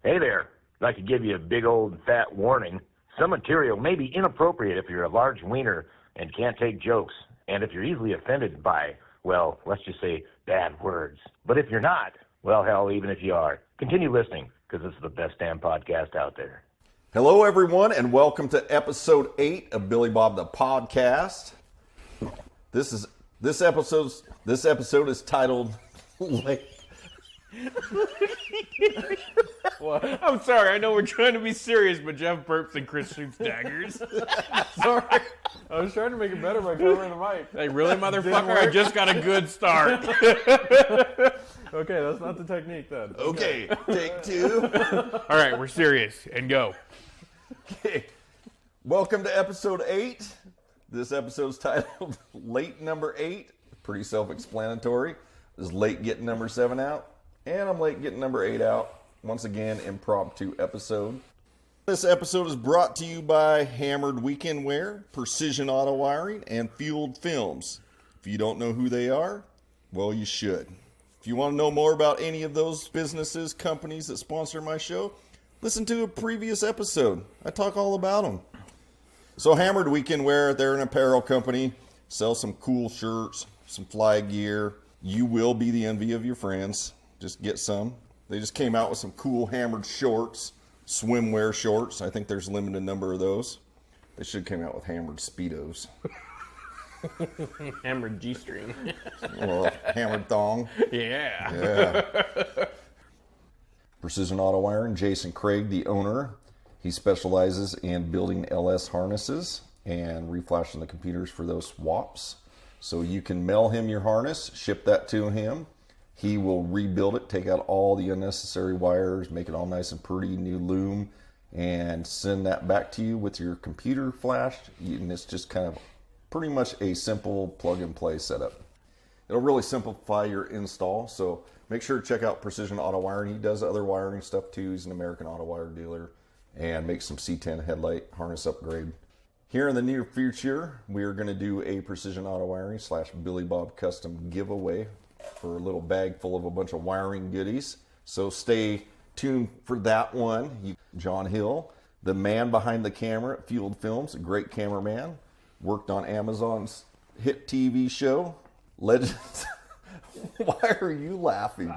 Hey there. I'd like to give you a big old fat warning. Some material may be inappropriate if you're a large wiener and can't take jokes, and if you're easily offended by, well, let's just say bad words. But if you're not, well, hell, even if you are, continue listening, because this is the best damn podcast out there. Hello, everyone, and welcome to episode 8 of Billy Bob the Podcast. This episode is titled What? I'm sorry, I know we're trying to be serious, but Jeff burps and Chris shoots daggers. Sorry. I was trying to make it better by covering the mic. Hey, really, motherfucker? I just got a good start. Okay, that's not the technique then. Okay, take 2. All right, we're serious, and go. Okay. Welcome to episode 8. This episode's titled Late Number 8. Pretty self-explanatory. This is late getting number 7 out, and I'm late getting number 8 out. Once again, impromptu episode. This episode is brought to you by Hammered Weekend Wear, Precision Auto Wiring, and Fueled Films. If you don't know who they are, well, you should. If you want to know more about any of those businesses, companies that sponsor my show, listen to a previous episode. I talk all about them. So Hammered Weekend Wear, they're an apparel company, sell some cool shirts, some fly gear. You will be the envy of your friends. Just get some. They just came out with some cool hammered shorts, swimwear shorts. I think there's a limited number of those. They should come out with hammered Speedos. Hammered G-string. Or hammered thong. Yeah. Precision Auto Wiring, Jason Craig, the owner. He specializes in building LS harnesses and reflashing the computers for those swaps. So you can mail him your harness, ship that to him. He will rebuild it, take out all the unnecessary wires, make it all nice and pretty, new loom, and send that back to you with your computer flashed. And it's just kind of pretty much a simple plug-and-play setup. It'll really simplify your install, so make sure to check out Precision Auto Wiring. He does other wiring stuff too. He's an American Auto Wire dealer and makes some C10 headlight harness upgrade. Here in the near future, we are going to do a Precision Auto Wiring / Billy Bob custom giveaway for a little bag full of a bunch of wiring goodies. So stay tuned for that one. John Hill, the man behind the camera at Fueled Films, a great cameraman, worked on Amazon's hit TV show, Legends. Why are you laughing?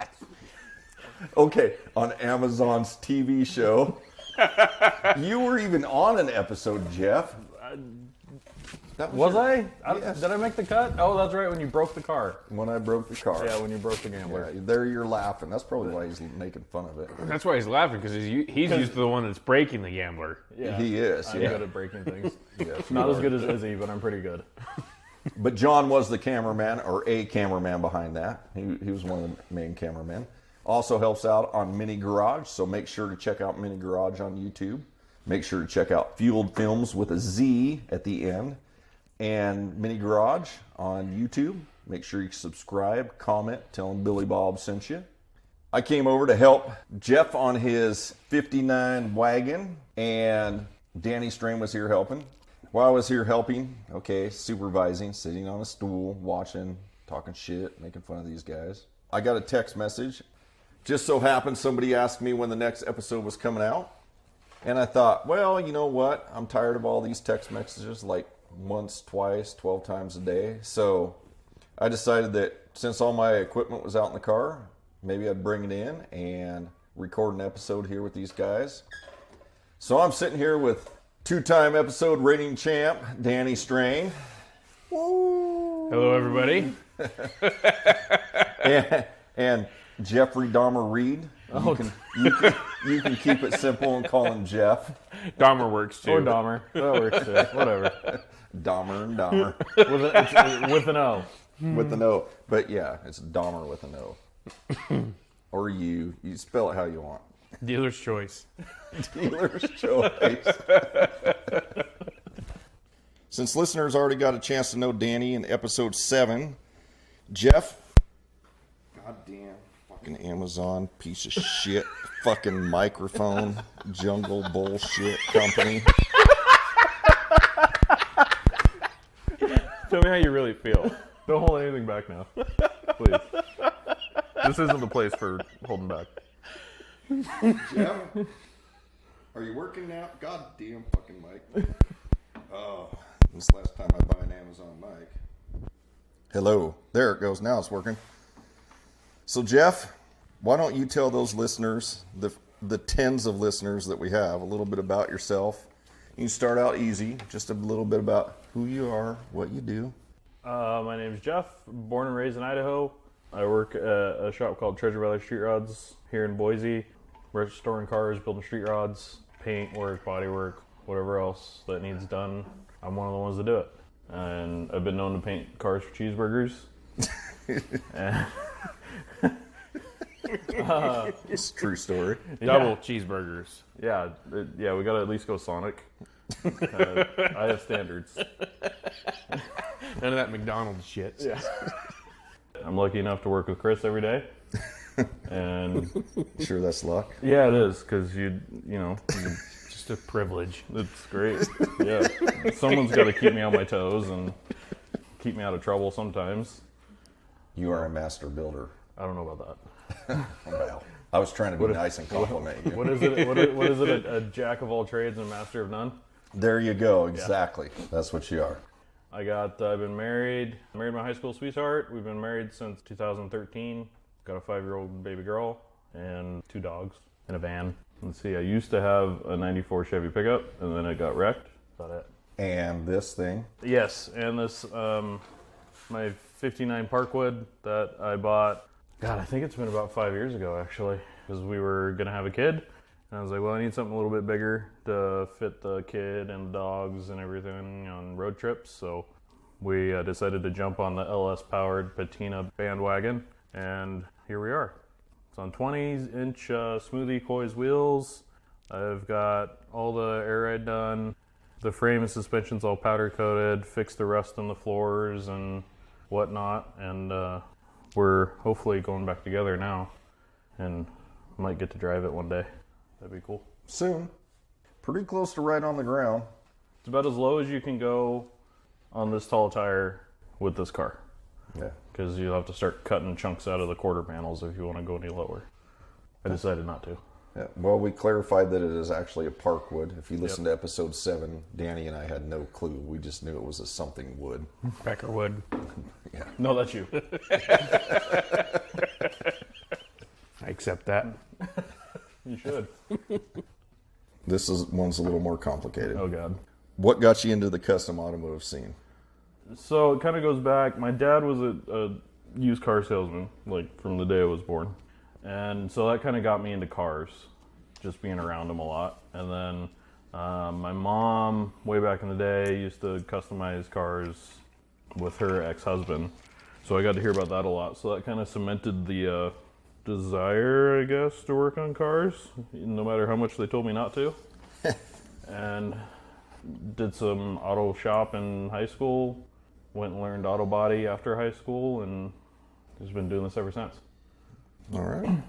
Okay, on Amazon's TV show. You were even on an episode, Jeff. Was I? Yes. Did I make the cut? Oh, that's right, when you broke the car. When I broke the car. Yeah, when you broke the gambler. Yeah, there you're laughing. That's probably why he's making fun of it. That's why he's laughing, because he's used to the one that's breaking the gambler. Yeah. He is, I'm yeah. good at breaking things. Yes, Not you as are. good as Izzy, but I'm pretty good. But John was the cameraman, or a cameraman behind that. He was one of the main cameramen. Also helps out on Mini Garage, so make sure to check out Mini Garage on YouTube. Make sure to check out Fueled Films with a Z at the end. And Mini Garage on YouTube. Make sure you subscribe, comment, tell him Billy Bob sent you. I came over to help Jeff on his 59 wagon, and Danny Strain was here helping. While I was here helping, supervising, sitting on a stool, watching, talking shit, making fun of these guys, I got a text message. Just so happened somebody asked me when the next episode was coming out. And I thought, well, you know what? I'm tired of all these text messages like once, twice, 12 times a day. So I decided that since all my equipment was out in the car, maybe I'd bring it in and record an episode here with these guys. So I'm sitting here with two-time episode rating champ, Danny Strain. Woo! Hello, everybody. and Jeffrey Dahmer Reed. You can keep it simple and call him Jeff. Dahmer works, too. Or Dahmer. That works too. Whatever. Dahmer and Dahmer. With an O. With an O. But yeah, it's Dahmer with an O. Or you spell it how you want. Dealer's choice. Dealer's choice. Since listeners already got a chance to know Danny in episode 7, Jeff, goddamn fucking Amazon piece of shit, fucking microphone, jungle bullshit company. Tell me how you really feel. Don't hold anything back now. Please. This isn't the place for holding back. Jeff, are you working now? God damn fucking mic. Oh, this last time I buy an Amazon mic. Hello. There it goes. Now it's working. So, Jeff, why don't you tell those listeners, the tens of listeners that we have, a little bit about yourself. You can start out easy, just a little bit about who you are, what you do. My name's Jeff, born and raised in Idaho. I work at a shop called Treasure Valley Street Rods here in Boise. We're storing cars, building street rods, paint work, body work, whatever else that needs done. I'm one of the ones that do it. And I've been known to paint cars for cheeseburgers. It's a true story. Double cheeseburgers. Yeah, we gotta at least go Sonic. I have standards. None of that McDonald's shit. Yeah. I'm lucky enough to work with Chris every day. And Sure that's luck? yeah, it is, because you know, Just a privilege. it's great. Yeah. Someone's got to keep me on my toes and keep me out of trouble sometimes. You are a master builder. I don't know about that. Well, I was trying to be nice and compliment you. What is it? What is it? A jack of all trades and a master of none? There you go. Exactly. That's what you are. I've been married. I married my high school sweetheart. We've been married since 2013. Got a 5-year-old baby girl and 2 dogs and a van. Let's see, I used to have a 94 Chevy pickup and then it got wrecked. That's about it. And this thing. Yes, and this, my 59 Parkwood that I bought, God, I think it's been about 5 years ago actually, because we were going to have a kid. And I was like, well, I need something a little bit bigger to fit the kid and the dogs and everything on road trips. So we decided to jump on the LS-powered patina bandwagon, and here we are. It's on 20-inch Smoothie Coys wheels. I've got all the air ride done. The frame and suspension's all powder coated, fixed the rust on the floors and whatnot. And we're hopefully going back together now, and might get to drive it one day. That'd be cool. Soon. Pretty close to right on the ground. It's about as low as you can go on this tall tire with this car. Yeah. Because you'll have to start cutting chunks out of the quarter panels if you want to go any lower. I decided not to. Yeah. Well, we clarified that it is actually a Parkwood. If you listen to episode 7, Danny and I had no clue. We just knew it was a something wood. Peckerwood. Yeah. No, that's you. I accept that. You should. This one's a little more complicated. Oh, God. What got you into the custom automotive scene? So it kind of goes back. My dad was a used car salesman, like from the day I was born. And so that kind of got me into cars, just being around them a lot. And then my mom, way back in the day, used to customize cars with her ex-husband. So I got to hear about that a lot. So that kind of cemented the desire, I guess, to work on cars, no matter how much they told me not to. And did some auto shop in high school, went and learned auto body after high school, and just been doing this ever since. All right.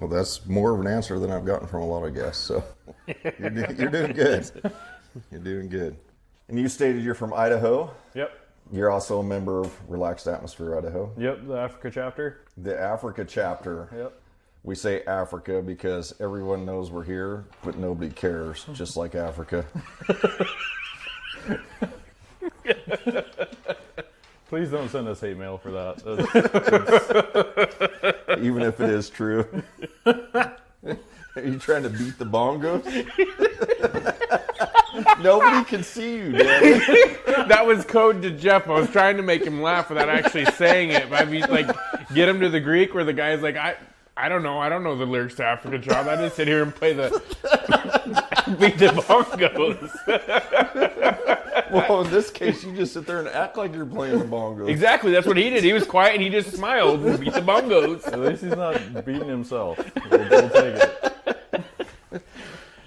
Well, that's more of an answer than I've gotten from a lot of guests, so you're doing good. You're doing good. And you stated you're from Idaho. Yep. You're also a member of Relaxed Atmosphere Idaho. Yep, the Africa chapter. The Africa chapter. Yep. We say Africa because everyone knows we're here, but nobody cares, just like Africa. Please don't send us hate mail for that. Even if it is true. Are you trying to beat the bongos? Nobody can see you, Danny. That was code to Jeff. I was trying to make him laugh without actually saying it. But I mean, like, get him to the Greek where the guy's like, I don't know the lyrics to Africa Child. I just sit here and play the beat the bongos. Well, in this case, you just sit there and act like you're playing the bongos. Exactly, that's what he did. He was quiet and he just smiled and beat the bongos. At least he's not beating himself. We'll take it.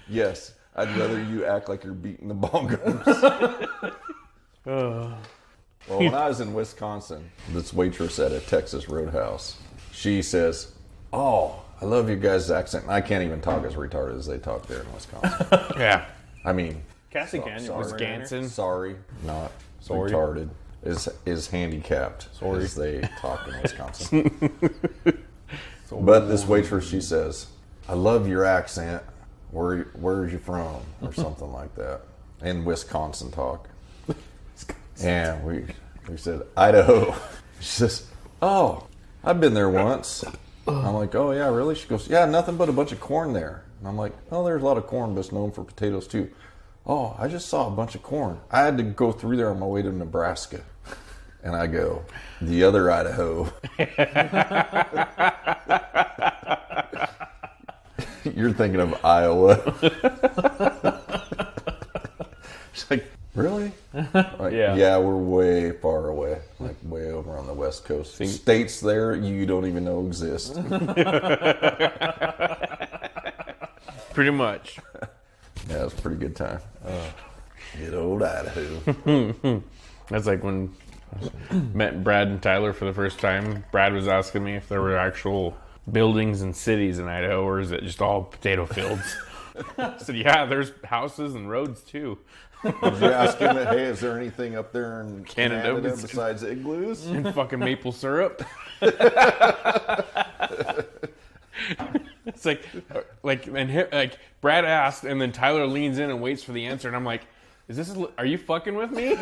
Yes, I'd rather you act like you're beating the bongos. Well, when I was in Wisconsin, this waitress at a Texas Roadhouse, she says, "Oh, I love your guys' accent." And I can't even talk as retarded as they talk there in Wisconsin. Yeah. I mean, Cassie Canyon. sorry. Wisconsin. Sorry, not Sorry. retarded. Is handicapped as they talk in Wisconsin. But this waitress, she says, I love your accent. Where's you from? Or something like that. In Wisconsin talk. And we said, Idaho. She says, oh, I've been there once. I'm like, oh yeah, really? She goes, yeah, nothing but a bunch of corn there. And I'm like, oh, there's a lot of corn, but it's known for potatoes too. Oh, I just saw a bunch of corn. I had to go through there on my way to Nebraska. And I go, the other Idaho. You're thinking of Iowa. She's like, really? Like, yeah, we're way far away. Like way over on the West Coast. States there you don't even know exist. Pretty much. Yeah, it was a pretty good time. Good old Idaho. That's like when I met Brad and Tyler for the first time. Brad was asking me if there were actual buildings and cities in Idaho, or is it just all potato fields? I said, yeah, there's houses and roads too. Did you ask him, hey, is there anything up there in Canada besides igloos? And fucking maple syrup. It's like Brad asked, and then Tyler leans in and waits for the answer, and I'm like, are you fucking with me?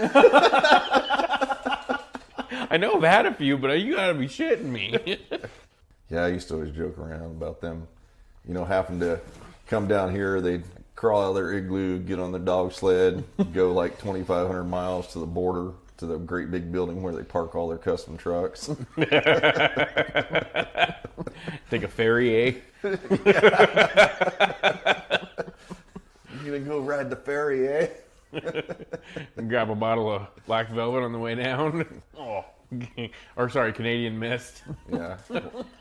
I know I've had a few, but you gotta be shitting me. Yeah, I used to always joke around about them, having to come down here. They'd crawl out of their igloo, get on their dog sled, go like 2,500 miles to the border, to the great big building where they park all their custom trucks. Take a ferry, eh? You gonna go ride the ferry, eh? And grab a bottle of Black Velvet on the way down. Oh, or sorry, Canadian Mist. Yeah.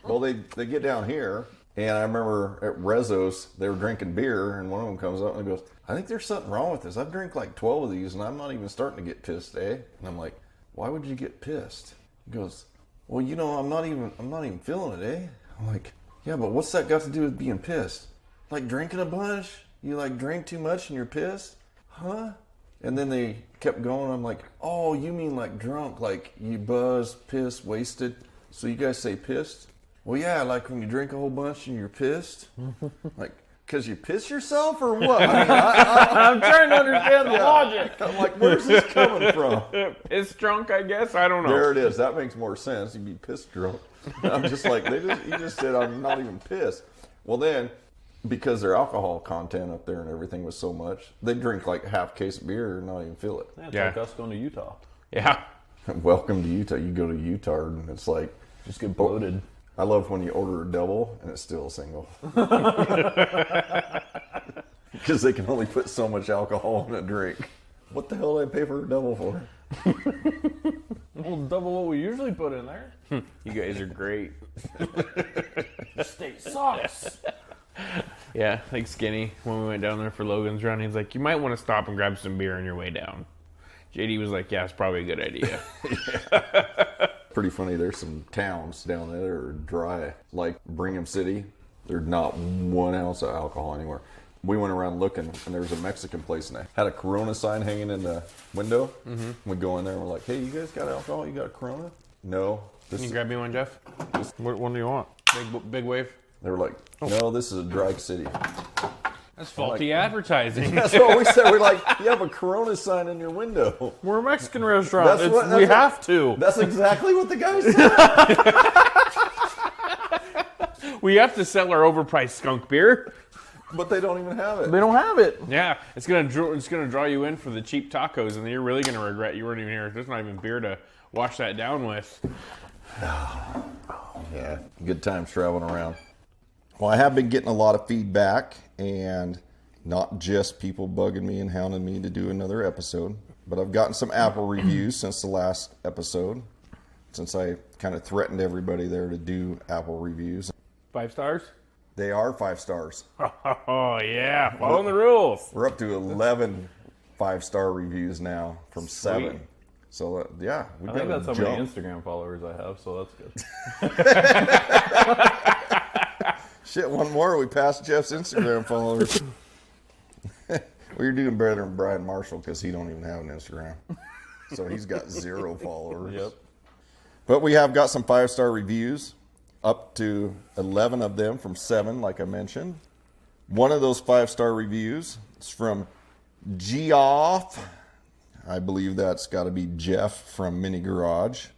Well, they get down here, and I remember at Rezzo's, they were drinking beer, and one of them comes up and goes, I think there's something wrong with this. I've drank like 12 of these, and I'm not even starting to get pissed, eh? And I'm like, why would you get pissed? He goes, well, I'm not even feeling it, eh? I'm like, yeah, but what's that got to do with being pissed? Like drinking a bunch? You like drink too much and you're pissed? Huh? And then they kept going. I'm like, oh, you mean like drunk, like you buzzed, pissed, wasted. So you guys say pissed? Well, yeah, like when you drink a whole bunch and you're pissed. Like, because you piss yourself or what? I mean, I'm trying to understand the logic. I'm like, where's this coming from? Piss drunk, I guess. I don't know. There it is. That makes more sense. You'd be pissed drunk. I'm just like, you just said I'm not even pissed. Well, then, because their alcohol content up there and everything was so much, they drink like half case of beer and not even feel it. It's like us going to Utah. Yeah. Welcome to Utah. You go to Utah and it's like, just get bloated. I love when you order a double and it's still a single. Because they can only put so much alcohol in a drink. What the hell did I pay for a double for? Well, double what we usually put in there. You guys are great. The state sucks. Yeah, like Skinny, when we went down there for Logan's Run, he's like, you might want to stop and grab some beer on your way down. JD was like, yeah, it's probably a good idea. Pretty funny, there's some towns down there that are dry, like Brigham City. There's not 1 ounce of alcohol anywhere. We went around looking, and there was a Mexican place, and they had a Corona sign hanging in the window. Mm-hmm. We go in there, and we're like, hey, you guys got alcohol? You got a Corona? No. Can you grab me one, Jeff? What one do you want? Big wave? They were like, no, this is a dry city. That's faulty advertising. That's what we said. We're like, you have a Corona sign in your window. We're a Mexican restaurant. We have to. That's exactly what the guy said. We have to sell our overpriced skunk beer. But they don't even have it. They don't have it. Yeah, it's gonna draw you in for the cheap tacos, and then you're really gonna regret you weren't even here. There's not even beer to wash that down with. Yeah, good times traveling around. Well, I have been getting a lot of feedback, and not just people bugging me and hounding me to do another episode, but I've gotten some Apple reviews since the last episode, since I kind of threatened everybody there to do Apple reviews. 5 stars? They are 5 stars. Oh, yeah. Following the rules. We're up to 11 5-star reviews now from 7. So, yeah. I think that's how many Instagram followers I have, so that's good. Shit, one more. We passed Jeff's Instagram followers. Well, you're doing better than Brian Marshall because he don't even have an Instagram. So he's got 0 followers. Yep. But we have got some 5-star reviews. up to 11 of them from 7, like I mentioned. One of those 5-star reviews is from Geoff. I believe that's got to be Jeff from Mini Garage. It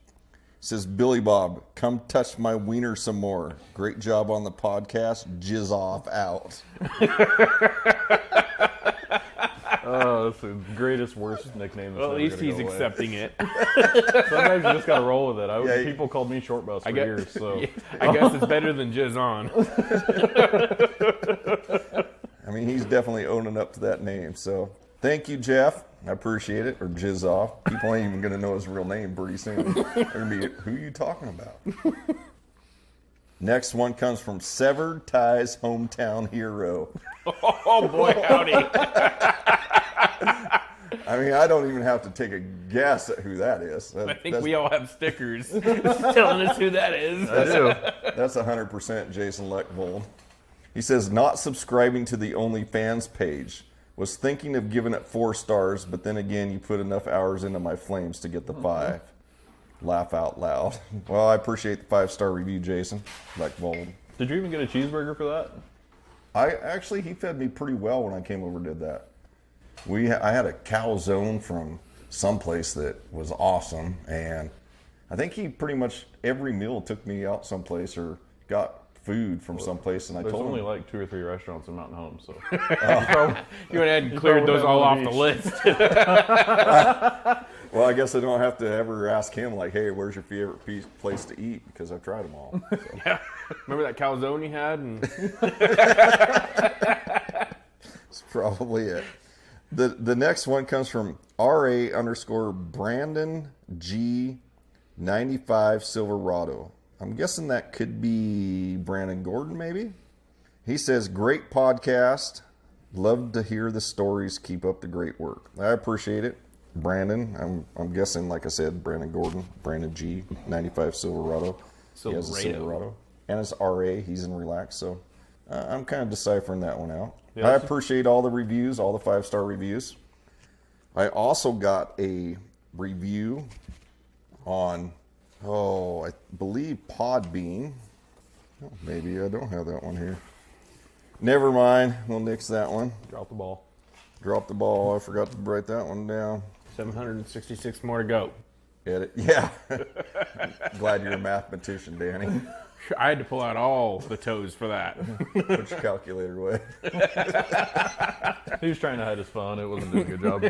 says, Billy Bob, come touch my wiener some more. Great job on the podcast. Jizz off out. Oh, that's the greatest, worst nickname. Well, at least he's accepting it. Sometimes you just gotta roll with it. People called me Short Bus for years, so I guess it's better than Jizz on. I mean, he's definitely owning up to that name. So thank you, Jeff. I appreciate it. Or Jizz off. People ain't even going to know his real name pretty soon. They're going to be, who are you talking about? Next one comes from Severed Ties Hometown Hero. Oh, boy, howdy. I mean, I don't even have to take a guess at who that is. I think we all have stickers telling us who that is. I do. That's 100% Jason Leckvold. He says, not subscribing to the OnlyFans page. Was thinking of giving it 4 stars, but then again, you put enough hours into my flames to get the 5. Laugh out loud. Well, I appreciate the 5-star review, Jason Leckvold. Did you even get a cheeseburger for that? He fed me pretty well when I came over and did that. I had a calzone from someplace that was awesome, and I think he pretty much every meal took me out someplace or got food from someplace, and I told him. There's only like 2 or 3 restaurants in Mountain Home, so. You went ahead and cleared those all off the list. Well, I guess I don't have to ever ask him, like, hey, where's your favorite place to eat? Because I've tried them all. So. Yeah. Remember that calzone you had? That's probably it. The next one comes from RA_Brandon G 95 Silverado. I'm guessing that could be Brandon Gordon, maybe. He says, great podcast. Love to hear the stories. Keep up the great work. I appreciate it. Brandon, I'm guessing, like I said, Brandon Gordon, Brandon G 95 Silverado. He has a Silverado. And it's RA. He's in Relax. So I'm kind of deciphering that one out. Yeah, I appreciate all the reviews, all the 5-star reviews. I also got a review on, I believe Podbean. Oh, maybe I don't have that one here. Never mind. We'll nix that one. Drop the ball. Drop the ball. I forgot to write that one down. 766 more to go. Edit. Yeah. Glad you're a mathematician, Danny. I had to pull out all the toes for that. Put your calculator away. He was trying to hide his phone. It wasn't doing a good job.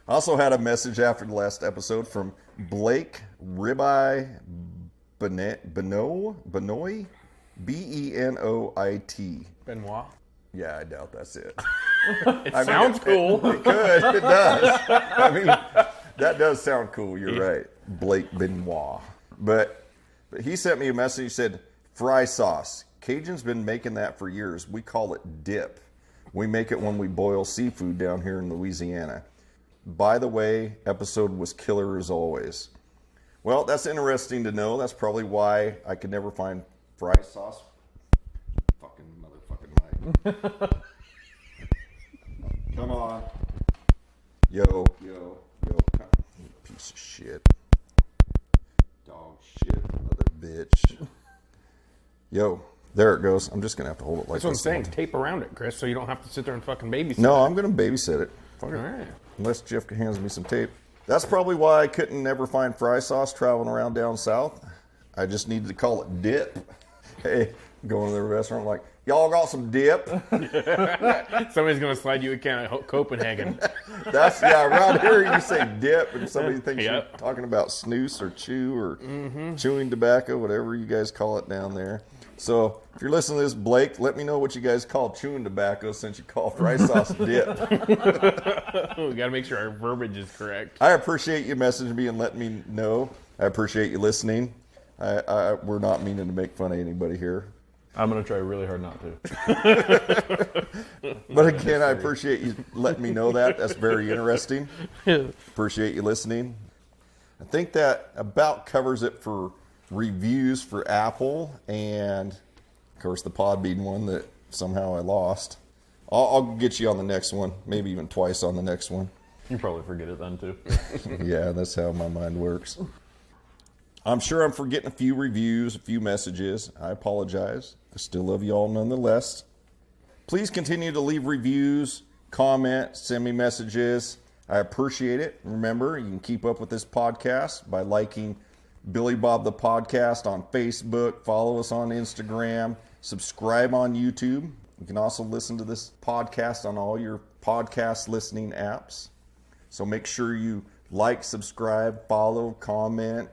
I also had a message after the last episode from Blake Ribeye Benoit? Benoit? Benoit? Yeah, I doubt that's it. It sounds cool. It could. It does. I mean, that does sound cool. You're right. Blake Benoit. But he sent me a message. He said, fry sauce. Cajun's been making that for years. We call it dip. We make it when we boil seafood down here in Louisiana. By the way, episode was killer as always. Well, that's interesting to know. That's probably why I could never find fry sauce. Fucking motherfucking mic. Come on. Yo. Piece of shit. Dog shit. Mother bitch. Yo. There it goes. I'm just going to have to hold it like That's what I'm this. saying. Tape around it, Chris, so you don't have to sit there and fucking babysit. No, I'm going to babysit it. Fuck it. All right. Unless Jeff hands me some tape. That's probably why I couldn't never find fry sauce traveling around down south. I just needed to call it dip. Hey, going to the restaurant like, y'all got some dip? Somebody's going to slide you a can of Copenhagen. Around here you say dip and somebody thinks you're talking about snooze or chew or chewing tobacco, whatever you guys call it down there. So if you're listening to this, Blake, let me know what you guys call chewing tobacco since you call fry sauce dip. We got to make sure our verbiage is correct. I appreciate you messaging me and letting me know. I appreciate you listening. We're not meaning to make fun of anybody here. I'm going to try really hard not to. But again, I appreciate you letting me know that. That's very interesting. Appreciate you listening. I think that about covers it for reviews for Apple and, of course, the Podbean one that somehow I lost. I'll get you on the next one, maybe even twice on the next one. You probably forget it then, too. Yeah, that's how my mind works. I'm sure I'm forgetting a few reviews, a few messages. I apologize. I still love you all nonetheless. Please continue to leave reviews, comment, send me messages. I appreciate it. Remember, you can keep up with this podcast by liking Billy Bob the Podcast on Facebook. Follow us on Instagram. Subscribe on YouTube. You can also listen to this podcast on all your podcast listening apps. So make sure you like, subscribe, follow, comment.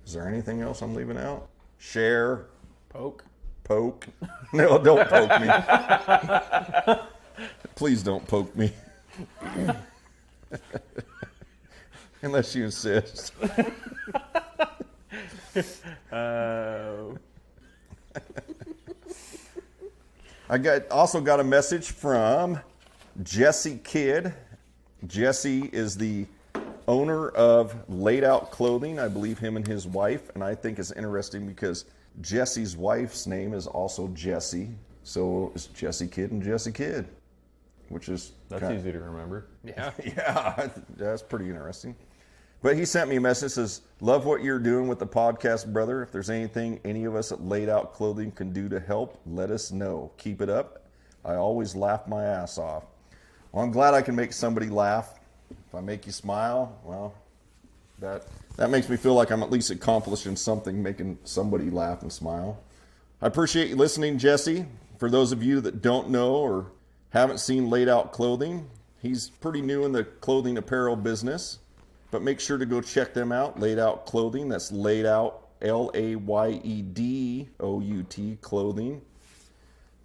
Is there anything else I'm leaving out? Share. Poke. No, don't poke me. Please don't poke me. Unless you insist. I also got a message from Jesse Kidd. Jesse is the owner of Laid Out Clothing. I believe him and his wife. And I think it's interesting because Jesse's wife's name is also Jesse. So it's Jesse Kidd and Jesse Kidd. Which is... That's easy to remember. Yeah. Yeah, that's pretty interesting. But he sent me a message that says, love what you're doing with the podcast, brother. If there's anything any of us at Laid Out Clothing can do to help, let us know. Keep it up. I always laugh my ass off. Well, I'm glad I can make somebody laugh. If I make you smile, well, that makes me feel like I'm at least accomplishing something, making somebody laugh and smile. I appreciate you listening, Jesse. For those of you that don't know or haven't seen Laid Out Clothing, he's pretty new in the clothing apparel business. But make sure to go check them out, Laid Out Clothing. That's Laid Out, Layedout Clothing.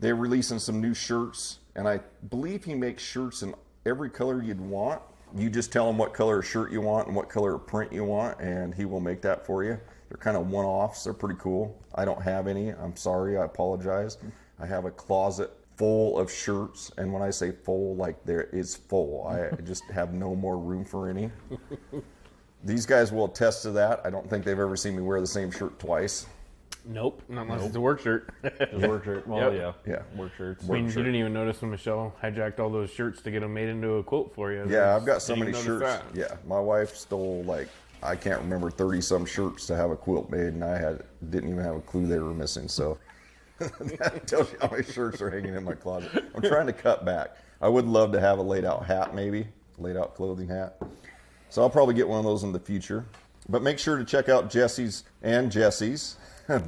They're releasing some new shirts, and I believe he makes shirts in every color you'd want. You just tell him what color of shirt you want and what color of print you want, and he will make that for you. They're kind of one-offs. They're pretty cool. I don't have any. I'm sorry. I apologize. I have a closet full of shirts, and when I say full, like there is full. I just have no more room for any. These guys will attest to that. I don't think they've ever seen me wear the same shirt twice. Nope, not unless it's a work shirt. Just work shirt. Well, Yep. yeah. Work shirts. I mean, you didn't even notice when Michelle hijacked all those shirts to get them made into a quote for you. Yeah, I've got so many Didn't even shirts. notice that. Yeah, my wife stole like, I can't remember, 30-some shirts to have a quilt made, and I didn't even have a clue they were missing. So that tells you how many shirts are hanging in my closet. I'm trying to cut back. I would love to have a Laid Out hat, maybe, Laid Out Clothing hat. So I'll probably get one of those in the future. But make sure to check out Jesse's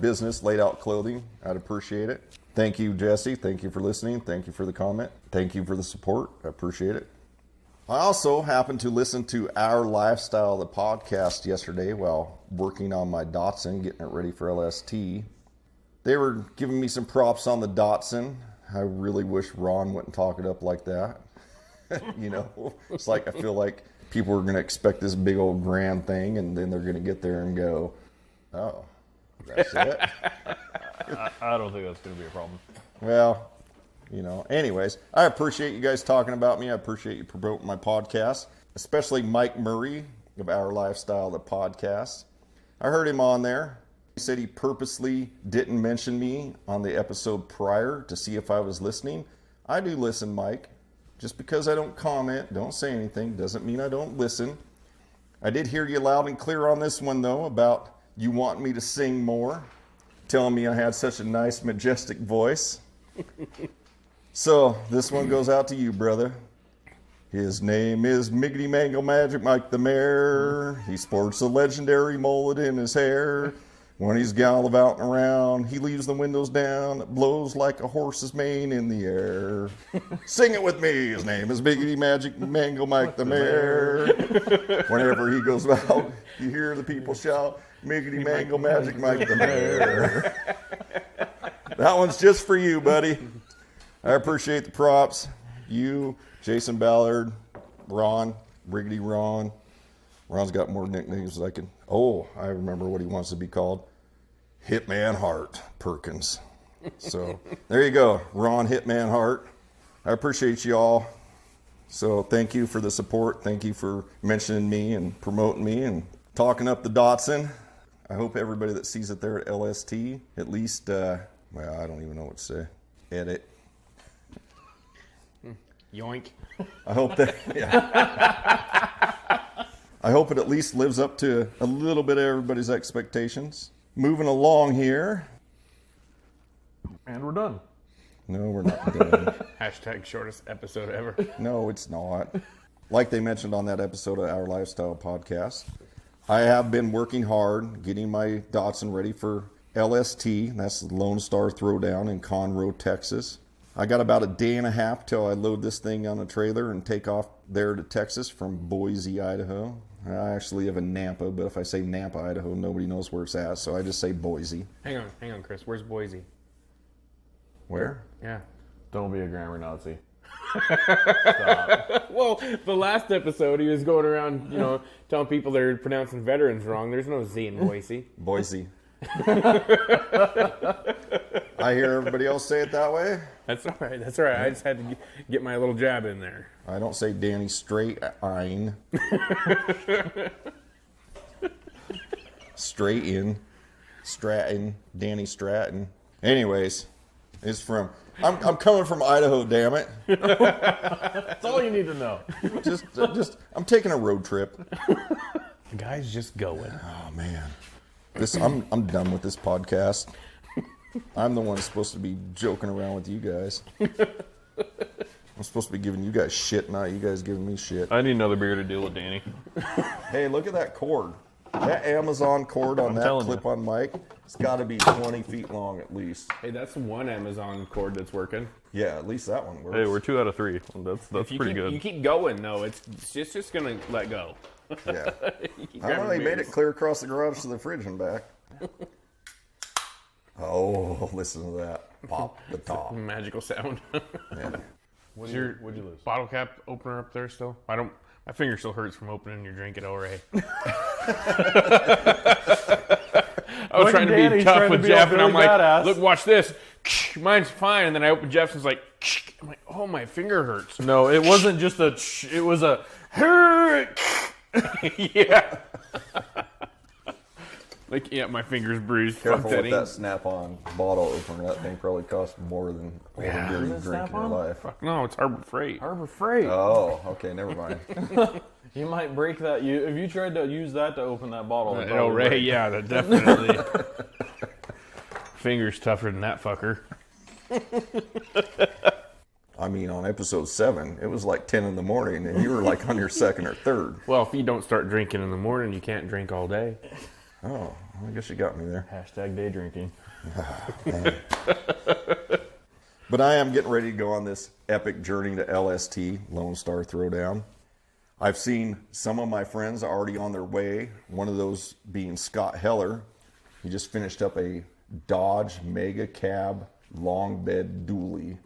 business, Laid Out Clothing. I'd appreciate it. Thank you, Jesse. Thank you for listening. Thank you for the comment. Thank you for the support. I appreciate it. I also happened to listen to Our Lifestyle, the podcast, yesterday while working on my Datsun, getting it ready for LST. They were giving me some props on the Datsun. I really wish Ron wouldn't talk it up like that. You know, it's like I feel like people are going to expect this big old grand thing, and then they're going to get there and go, oh, that's it? I don't think that's going to be a problem. Well, you know, anyways, I appreciate you guys talking about me. I appreciate you promoting my podcast, especially Mike Murray of Our Lifestyle, the podcast. I heard him on there. He said he purposely didn't mention me on the episode prior to see if I was listening. I do listen, Mike. Just because I don't comment, don't say anything, doesn't mean I don't listen. I did hear you loud and clear on this one, though, about you want me to sing more, telling me I had such a nice, majestic voice. So this one goes out to you, brother. His name is Miggity Mango Magic Mike the Mayor. He sports a legendary mullet in his hair. When he's gallivanting around, he leaves the windows down. It blows like a horse's mane in the air. Sing it with me. His name is Miggity Magic Mango Mike the Mayor. Whenever he goes out, you hear the people shout, Miggity Mango Magic Mike the Mayor. That one's just for you, buddy. I appreciate the props. You, Jason Ballard, Ron, Riggedy Ron. Ron's got more nicknames than I can. Oh, I remember what he wants to be called. Hitman Hart Perkins. So there you go, Ron Hitman Hart. I appreciate you all. So thank you for the support. Thank you for mentioning me and promoting me and talking up the Datsun. I hope everybody that sees it there at LST, at least, well, I don't even know what to say. Edit. Yoink. I hope that, yeah. I hope it at least lives up to a little bit of everybody's expectations. Moving along here. And we're done. No, we're not done. Hashtag shortest episode ever. No, it's not. Like they mentioned on that episode of Our Lifestyle podcast, I have been working hard getting my Datsun ready for LST. That's the Lonestar Throwdown in Conroe, Texas. I got about a day and a half till I load this thing on a trailer and take off there to Texas from Boise, Idaho. I actually live in Nampa, but if I say Nampa, Idaho, nobody knows where it's at, so I just say Boise. Hang on, Chris. Where's Boise? Where? Yeah. Don't be a grammar Nazi. Well, the last episode, he was going around, telling people they're pronouncing veterans wrong. There's no Z in Boise. Boise. I hear everybody else say it that way. That's all right. I just had to get my little jab in there. I don't say Danny Straight-Ein. Straight in. Stratton. Danny Stratton. Anyways, it's from... I'm coming from Idaho, damn it. That's all you need to know. Just I'm taking a road trip. The guy's just going. Oh man. I'm done with this podcast. I'm the one supposed to be joking around with you guys. I'm supposed to be giving you guys shit, not you guys giving me shit. I need another beer to deal with Danny. Hey, look at that cord. That Amazon cord on that clip-on mic, it's got to be 20 feet long at least. Hey, that's one Amazon cord that's working. Yeah, at least that one works. Hey, we're 2 out of 3. That's pretty good. You keep going, though. It's just going to let go. Yeah. I don't know, they made it clear across the garage to the fridge and back. Oh, listen to that. Pop the top. Magical sound. Yeah. What'd you lose? Bottle cap opener up there still? My finger still hurts from opening your drink at El Rey. I was trying to be tough with Jeff, and I'm like, look, watch this. Mine's fine. And then I opened Jeff's, and it's like, I'm like, oh, my finger hurts. No, it wasn't just it was a hurt. Yeah. Like, yeah, my finger's bruised. Careful with that Snap-on bottle opener. That thing probably costs more than all the beer you drink in your life. Fuck no, it's Harbor Freight. Harbor Freight. Oh, okay, never mind. You might break that. If you tried to use that to open that bottle. El Rey, yeah, that definitely. Finger's tougher than that fucker. I mean, on episode 7, it was like 10 in the morning, and you were like on your second or third. Well, if you don't start drinking in the morning, you can't drink all day. Oh, I guess you got me there. Hashtag day drinking. But I am getting ready to go on this epic journey to LST, Lonestar Throwdown. I've seen some of my friends already on their way, one of those being Scott Heller. He just finished up a Dodge Mega Cab long bed dually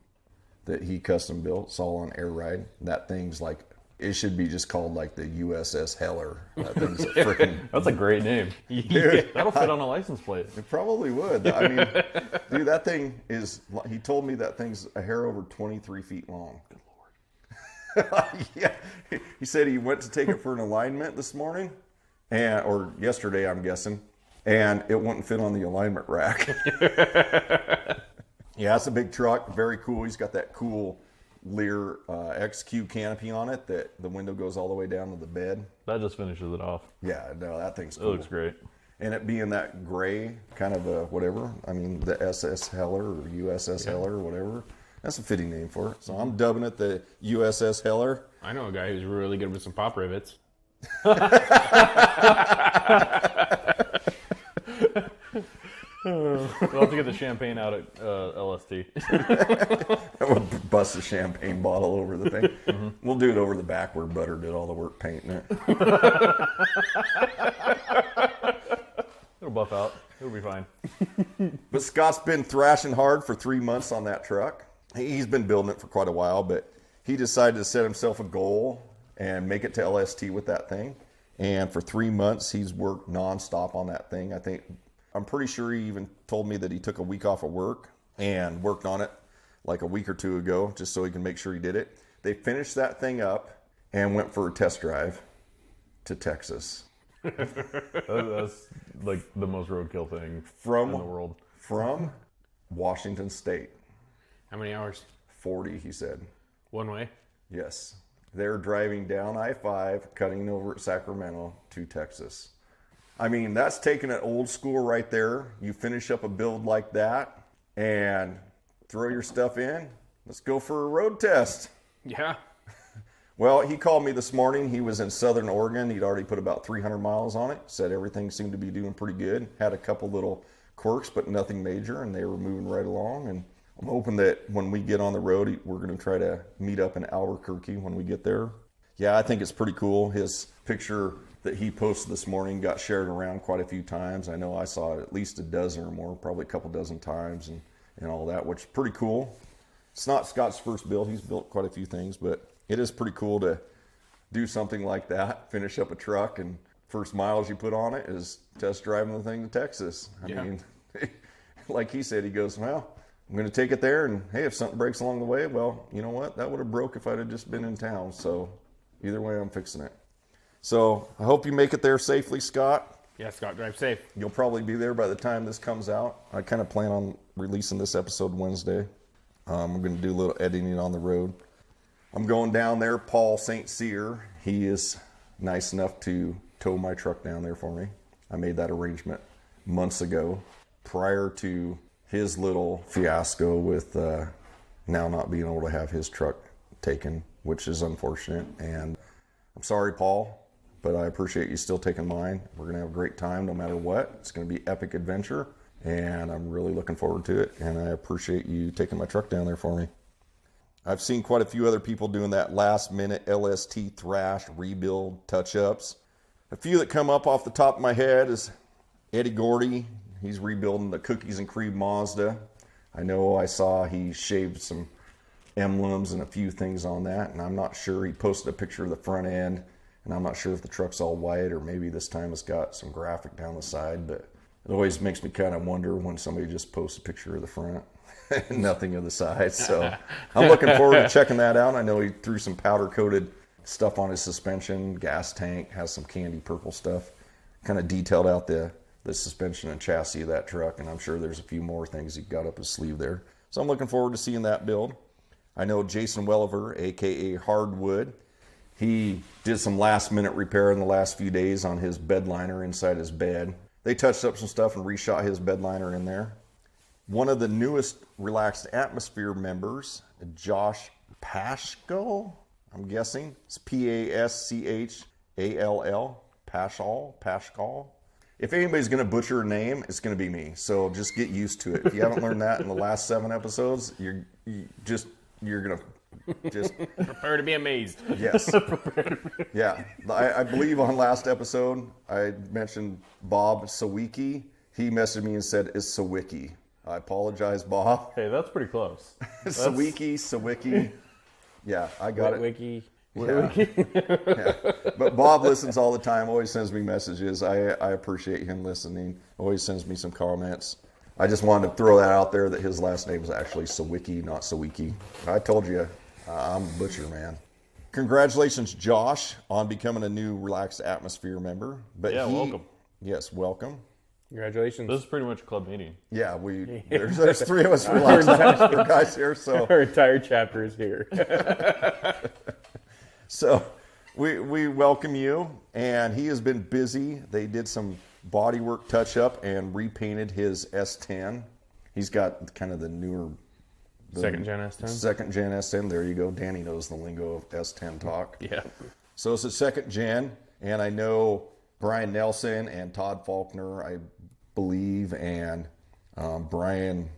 that he custom built. It's all on air ride. That thing's like, it should be just called like the USS Heller. That thing's a freaking... That's a great name. Dude, that'll fit on a license plate. It probably would. I mean, dude, that thing is, he told me that thing's a hair over 23 feet long. Good Lord. Yeah. He said he went to take it for an alignment this morning, or yesterday, I'm guessing, and it wouldn't fit on the alignment rack. Yeah, it's a big truck. Very cool. He's got that cool Lear XQ canopy on it that the window goes all the way down to the bed. That just finishes it off. Yeah, no, that thing's cool. It looks great. And it being that gray, kind of a whatever, I mean, the SS Heller or USS Heller or whatever, that's a fitting name for it. So I'm dubbing it the USS Heller. I know a guy who's really good with some pop rivets. We'll have to get the champagne out at LST. We'll bust a champagne bottle over the thing. Mm-hmm. We'll do it over the back where Butter did all the work painting it. It'll buff out. It'll be fine. But Scott's been thrashing hard for 3 months on that truck. He's been building it for quite a while, but he decided to set himself a goal and make it to LST with that thing. And for 3 months, he's worked nonstop on that thing. I'm pretty sure he even told me that he took a week off of work and worked on it like a week or two ago, just so he can make sure he did it. They finished that thing up and went for a test drive to Texas. That's like the most roadkill thing in the world. From Washington State. How many hours? 40, he said. One way? Yes. they're driving down I-5, cutting over at Sacramento to Texas. I mean, that's taking it old school right there. You finish up a build like that and throw your stuff in. Let's go for a road test. Yeah. Well, he called me this morning. He was in Southern Oregon. He'd already put about 300 miles on it. Said everything seemed to be doing pretty good. Had a couple little quirks, but nothing major, and they were moving right along. And I'm hoping that when we get on the road, we're going to try to meet up in Albuquerque when we get there. Yeah, I think it's pretty cool. His picture that he posted this morning got shared around quite a few times. I know I saw it at least a dozen or more, probably a couple dozen times and all that, which is pretty cool. It's not Scott's first build. He's built quite a few things, but it is pretty cool to do something like that, finish up a truck, and first miles you put on it is test driving the thing to Texas. I mean, like he said, he goes, well, I'm going to take it there, and hey, if something breaks along the way, well, you know what? That would have broke if I'd have just been in town. So either way, I'm fixing it. So I hope you make it there safely, Scott. Yeah, Scott, drive safe. You'll probably be there by the time this comes out. I kind of plan on releasing this episode Wednesday. I'm going to do a little editing on the road. I'm going down there. Paul St. Cyr, he is nice enough to tow my truck down there for me. I made that arrangement months ago prior to his little fiasco with now not being able to have his truck taken, which is unfortunate. And I'm sorry, Paul, but I appreciate you still taking mine. We're going to have a great time no matter what. It's going to be epic adventure, and I'm really looking forward to it. And I appreciate you taking my truck down there for me. I've seen quite a few other people doing that last minute LST thrash rebuild touch-ups. A few that come up off the top of my head is Eddie Gordy. He's rebuilding the Cookies and Cream Mazda. I know I saw he shaved some emblems and a few things on that, and I'm not sure. He posted a picture of the front end, and I'm not sure if the truck's all white or maybe this time it's got some graphic down the side, but it always makes me kind of wonder when somebody just posts a picture of the front. Nothing of the sides. So I'm looking forward to checking that out. I know he threw some powder coated stuff on his suspension, gas tank, has some candy purple stuff, kind of detailed out the suspension and chassis of that truck. And I'm sure there's a few more things he got up his sleeve there. So I'm looking forward to seeing that build. I know Jason Weliver, aka Hardwood, he did some last minute repair in the last few days on his bed liner inside his bed. They touched up some stuff and reshot his bed liner in there. One of the newest Relaxed Atmosphere members, Josh Pashko, I'm guessing. It's P-A-S-C-H-A-L-L, Pashkal. If anybody's going to butcher a name, it's going to be me. So just get used to it. If you haven't learned that in the last 7 episodes, you're going to just... Prepare to be amazed. Yes. Yeah. I believe on last episode, I mentioned Bob Sawicki. He messaged me and said, it's Sawicki. I apologize, Bob. Hey, that's pretty close. Sawicki. Yeah, I got it. Wiki. Yeah. Yeah. But Bob listens all the time, always sends me messages. I appreciate him listening, always sends me some comments. I just wanted to throw that out there that his last name is actually Sawicki, not Sawicki. I told you, I'm a butcher, man. Congratulations, Josh, on becoming a new Relaxed Atmosphere member. But welcome. Yes, welcome. Congratulations. This is pretty much a club meeting. Yeah, there's 3 of us Relaxed Atmosphere guys here, so our entire chapter is here. So we welcome you, and he has been busy. They did some bodywork touch-up and repainted his S10. He's got kind of the newer... Second gen S10? Second gen S10. There you go. Danny knows the lingo of S10 talk. Yeah. So it's a second gen, and I know Brian Nelson and Todd Faulkner, I believe, and Brian,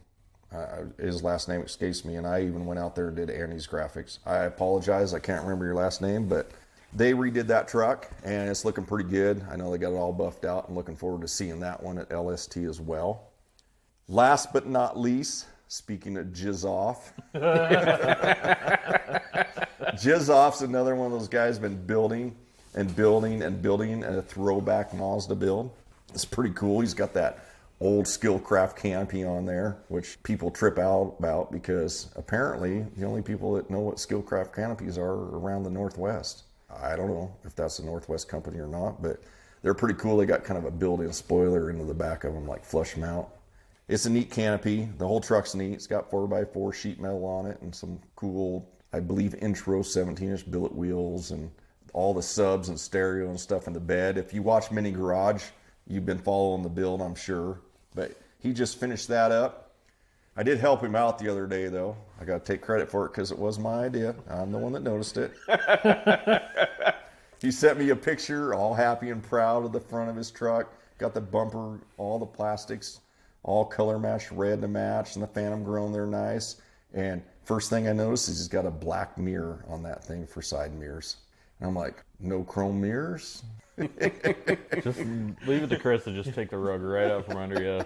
his last name escapes me, and I even went out there and did Andy's graphics. I apologize, I can't remember your last name, but they redid that truck, and it's looking pretty good. I know they got it all buffed out. I'm looking forward to seeing that one at LST as well. Last but not least, speaking of Jizz Off, Jizz Off's another one of those guys been building and a throwback Mazda build. It's pretty cool. He's got that old Skillcraft canopy on there, which people trip out about because apparently the only people that know what Skillcraft canopies are around the Northwest. I don't know if that's a Northwest company or not, but they're pretty cool. They got kind of a built-in spoiler into the back of them, like flush mount. It's a neat canopy. The whole truck's neat. It's got 4x4 sheet metal on it and some cool I believe, intro 17-inch billet wheels and all the subs and stereo and stuff in the bed. If you watch Mini Garage, you've been following the build, I'm sure. But he just finished that up. I did help him out the other day, though. I got to take credit for it because it was my idea. I'm the one that noticed it. He sent me a picture, all happy and proud of the front of his truck. Got the bumper, all the plastics, all color matched, red to match, and the Phantom Grill in there nice. And first thing I noticed is he's got a black mirror on that thing for side mirrors. And I'm like, no chrome mirrors? Just leave it to Chris to just take the rug right out from under you.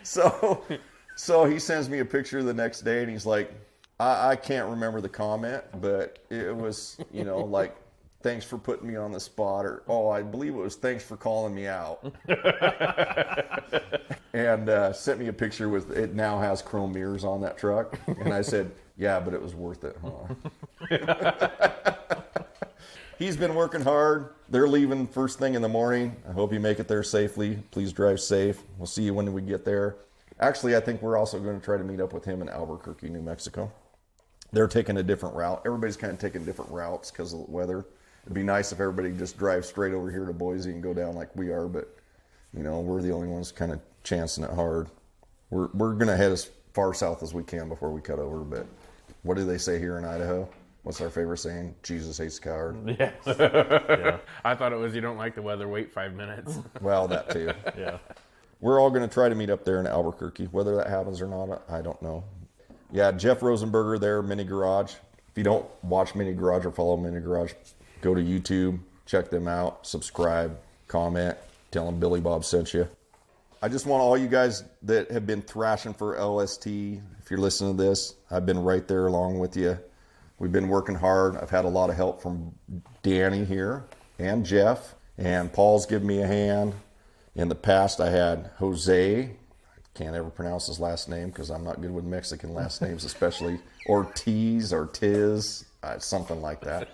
So he sends me a picture the next day, and he's like, I can't remember the comment, but it was, like, thanks for putting me on the spot, or, I believe it was thanks for calling me out. And sent me a picture with, it now has chrome mirrors on that truck. And I said, yeah, but it was worth it, huh? He's been working hard. They're leaving first thing in the morning. I hope you make it there safely. Please drive safe. We'll see you when we get there. Actually, I think we're also going to try to meet up with him in Albuquerque, New Mexico. They're taking a different route. Everybody's kind of taking different routes because of the weather. It'd be nice if everybody just drives straight over here to Boise and go down like we are, but, we're the only ones kind of chancing it hard. We're going to head as far south as we can before we cut over, but what do they say here in Idaho? What's our favorite saying? Jesus hates a coward. Yeah. Yeah. I thought it was you don't like the weather, wait 5 minutes. Well, that too. Yeah. We're all going to try to meet up there in Albuquerque. Whether that happens or not, I don't know. Yeah, Jeff Rosenberger there, Mini Garage. If you don't watch Mini Garage or follow Mini Garage, go to YouTube, check them out, subscribe, comment, tell them Billy Bob sent you. I just want all you guys that have been thrashing for LST, if you're listening to this, I've been right there along with you. We've been working hard. I've had a lot of help from Danny here and Jeff, and Paul's given me a hand. In the past, I had Jose. I can't ever pronounce his last name because I'm not good with Mexican last names, especially Ortiz, something like that.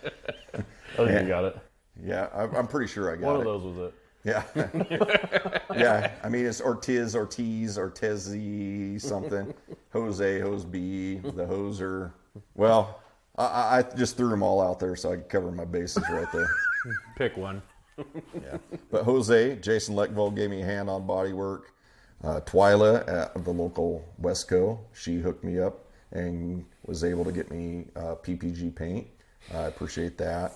I think you got it. Yeah, I'm pretty sure I got it. One of those was it. Yeah. Yeah, I mean, it's Ortiz, Ortezi, something. Jose, Hoseby, the Hoser. Well, I just threw them all out there so I could cover my bases right there. Pick one. Yeah. But Jose, Jason Leckvold gave me a hand on body work. Twyla at the local Wesco, she hooked me up and was able to get me PPG paint. I appreciate that.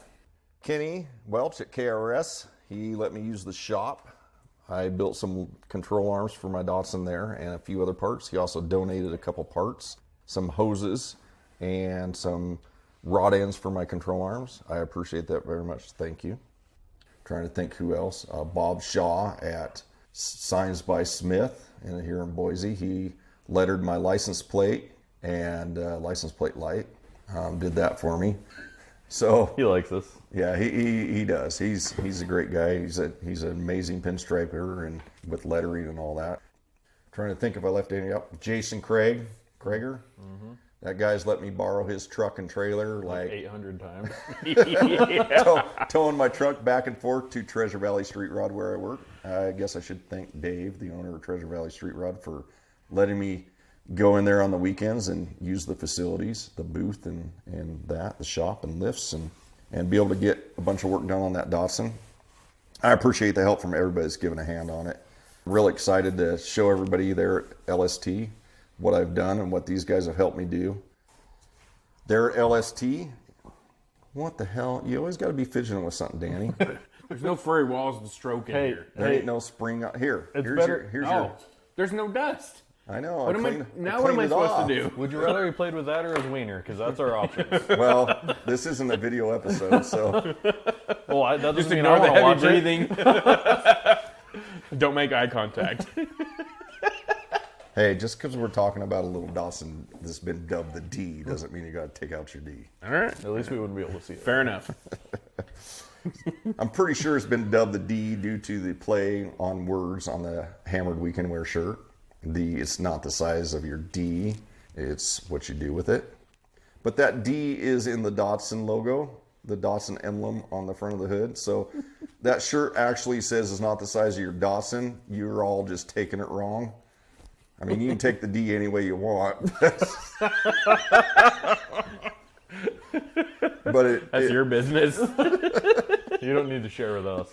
Kenny Welch at KRS, he let me use the shop. I built some control arms for my Datsun there and a few other parts. He also donated a couple parts, some hoses, and some rod ends for my control arms. I appreciate that very much. Thank you. Trying to think who else. Bob Shaw at Signs by Smith here in Boise. He lettered my license plate and license plate light. Did that for me. So He likes us. yeah, he does. He's a great guy. He's an amazing pinstriper and with lettering and all that. Trying to think if I left any up. Jason Krager. Mm-hmm. That guy's let me borrow his truck and trailer like 800 times. towing my truck back and forth to Treasure Valley Street Rod where I work. I guess I should thank Dave, the owner of Treasure Valley Street Rod, for letting me go in there on the weekends and use the facilities, the booth and the shop and lifts and be able to get a bunch of work done on that Datsun. I appreciate the help from everybody that's given a hand on it. I'm really excited to show everybody there at LST what I've done and what these guys have helped me do. They're at LST. What the hell? You always got to be fidgeting with something, Danny. There's no furry walls to stroke in here. There ain't no spring out here. It's Here's better- your. There's no dust. I know. What am I cleaned it supposed off. to do? Would you rather he played with that or his wiener? Because that's our options. Well, this isn't a video episode, so Well, that Just doesn't mean I ignore the want to heavy watch it. breathing. Don't make eye contact. hey, just because we're talking about a little Datsun that's been dubbed the D doesn't mean you got to take out your D. All right. At least we wouldn't be able to see it. Fair enough. I'm pretty sure it's been dubbed the D due to the play on words on the Hammered Weekend Wear shirt. It's not the size of your D, it's what you do with it. But that D is in the Datsun logo, the Datsun emblem on the front of the hood. So that shirt actually says it's not the size of your Datsun. You're all just taking it wrong. I mean, you can take the D any way you want. But That's your business. You don't need to share with us.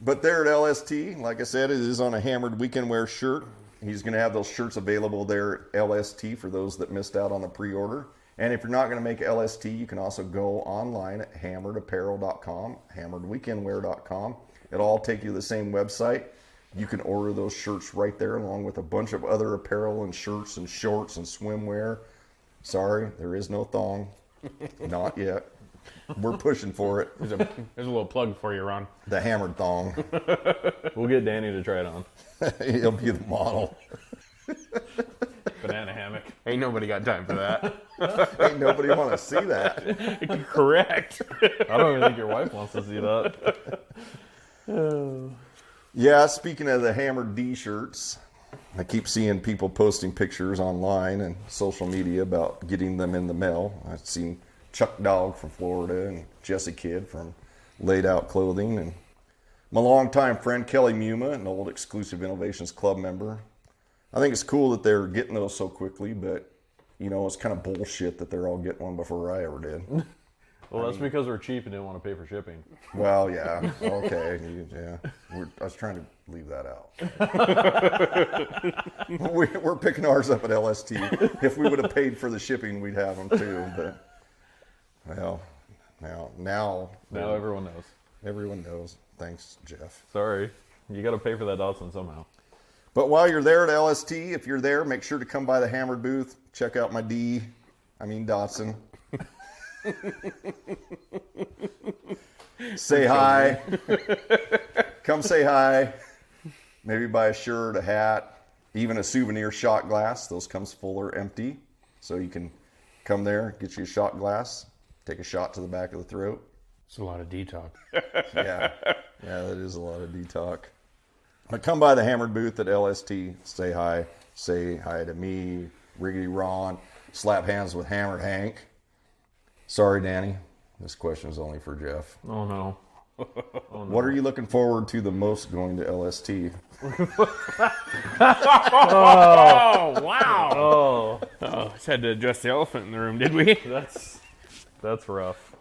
But there at LST, like I said, it is on a Hammered Weekend Wear shirt. He's going to have those shirts available there at LST for those that missed out on the pre-order. And if you're not going to make LST, you can also go online at hammeredapparel.com, hammeredweekendwear.com. It'll all take you to the same website. You can order those shirts right there along with a bunch of other apparel and shirts and shorts and swimwear. Sorry, there is no thong. Not yet. We're pushing for it. There's a little plug for you, Ron. The hammered thong. We'll get Danny to try it on. He'll be the model. Banana hammock. Ain't nobody got time for that. Ain't nobody want to see that. Correct. I don't even think your wife wants to see that. Yeah, speaking of the Hammered D shirts, I keep seeing people posting pictures online and social media about getting them in the mail. I've seen Chuck Dog from Florida and Jesse Kidd from Laid Out Clothing, and my longtime friend Kelly Muma, an old Exclusive Innovations Club member. I think it's cool that they're getting those so quickly, but you know, it's kind of bullshit that they're all getting one before I ever did. Well, that's because we're cheap and didn't want to pay for shipping. Well, yeah, okay, yeah. I was trying to leave that out. We're picking ours up at LST. If we would have paid for the shipping, we'd have them too. But well, now everyone knows. Everyone knows. Thanks, Jeff. Sorry, you got to pay for that Datsun somehow. But while you're there at LST, if you're there, make sure to come by the Hammered booth. Check out my Datsun. Say hi. Come say hi. Maybe buy a shirt, a hat, even a souvenir shot glass. Those comes full or empty. So you can come there, get you a shot glass, take a shot to the back of the throat. It's a lot of detox. Yeah, that is a lot of detox. But come by the Hammered booth at LST. Say hi. Say hi to me, Riggedy Ron. Slap hands with Hammered Hank. Sorry, Danny. This question is only for Jeff. Oh, no. What are you looking forward to the most going to LST? Oh, wow. Oh, just had to address the elephant in the room, did we? That's rough.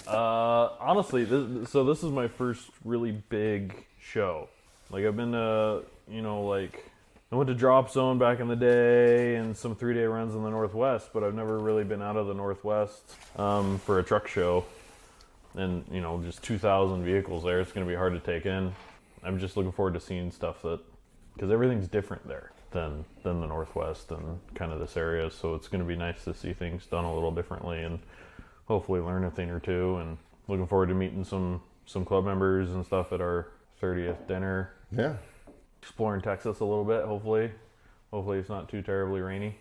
Honestly, this is my first really big show. Like, I've been to, I went to Drop Zone back in the day and some 3-day runs in the Northwest, but I've never really been out of the Northwest for a truck show. And, just 2,000 vehicles there. It's going to be hard to take in. I'm just looking forward to seeing stuff because everything's different there than the Northwest and kind of this area. So it's going to be nice to see things done a little differently and hopefully learn a thing or two. And looking forward to meeting some club members and stuff at our 30th dinner. Yeah. Exploring Texas a little bit, hopefully. Hopefully it's not too terribly rainy.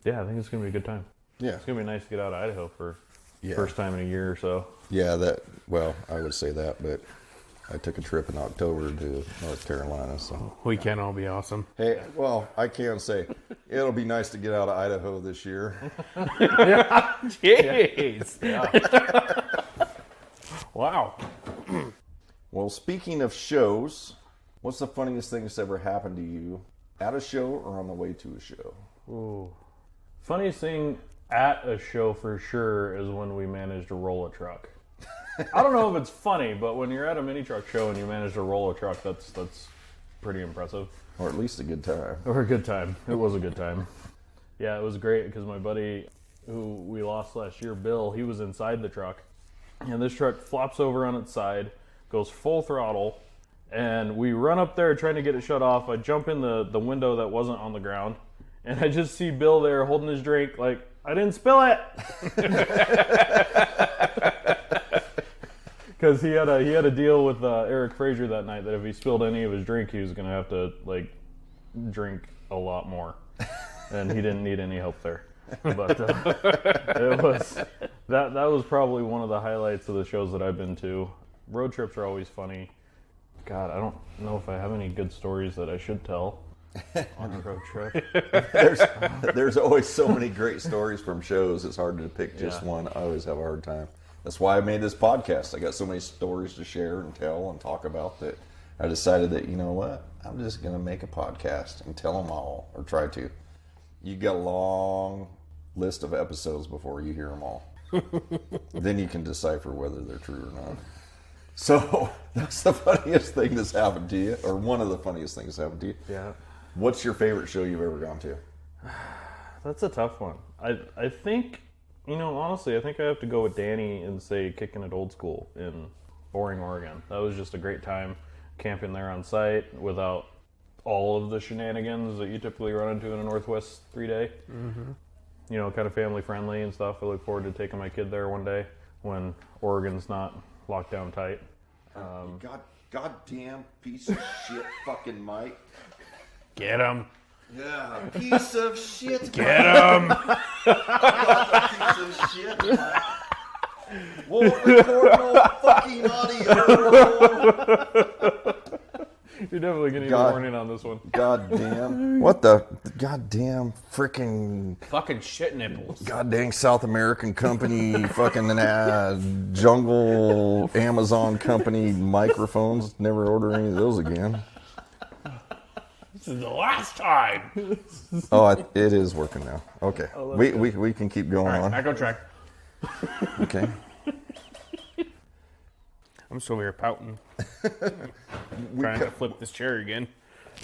Yeah, I think it's going to be a good time. Yeah. It's going to be nice to get out of Idaho for the first time in a year or so. Yeah, I would say that, but I took a trip in October to North Carolina, so. We can all be awesome. Hey, well, I can say, it'll be nice to get out of Idaho this year. Jeez. Yeah. Wow. Well, speaking of shows, what's the funniest thing that's ever happened to you at a show or on the way to a show? Ooh. Funniest thing at a show for sure is when we managed to roll a truck. I don't know if it's funny, but when you're at a mini truck show and you manage to roll a truck, that's pretty impressive. Or at least a good time. Or a good time. It was a good time. Yeah, it was great because my buddy who we lost last year, Bill, he was inside the truck. And this truck flops over on its side, goes full throttle, and we run up there trying to get it shut off. I jump in the window that wasn't on the ground, and I just see Bill there holding his drink like, I didn't spill it! Because he had a deal with Eric Frazier that night that if he spilled any of his drink, he was going to have to drink a lot more, and he didn't need any help there. But it was that was probably one of the highlights of the shows that I've been to. Road trips are always funny. God, I don't know if I have any good stories that I should tell on a road trip. There's always so many great stories from shows. It's hard to pick just one. I always have a hard time. That's why I made this podcast. I got so many stories to share and tell and talk about that I decided that, you know what? I'm just going to make a podcast and tell them all, or try to. You got a long list of episodes before you hear them all. Then you can decipher whether they're true or not. So that's the funniest thing that's happened to you, or one of the funniest things that's happened to you. Yeah. What's your favorite show you've ever gone to? That's a tough one. I think, honestly, I think I have to go with Danny and say Kicking It Old School in Boring, Oregon. That was just a great time camping there on site without all of the shenanigans that you typically run into in a Northwest 3-day. Mm-hmm. Kind of family friendly and stuff. I look forward to taking my kid there one day when Oregon's not locked down tight. Goddamn piece of shit fucking Mike. Get him. Yeah, piece of shit. Get him. Piece of shit. Won't record no fucking audio. You're definitely going to need a warning on this one. Goddamn. What the goddamn freaking. Fucking shit nipples. Goddamn South American company, fucking jungle Amazon company microphones. Never order any of those again. This is the last time. Oh, it is working now. Okay. We can keep going on. Back on track. Okay. I'm still here pouting. Trying to flip this chair again.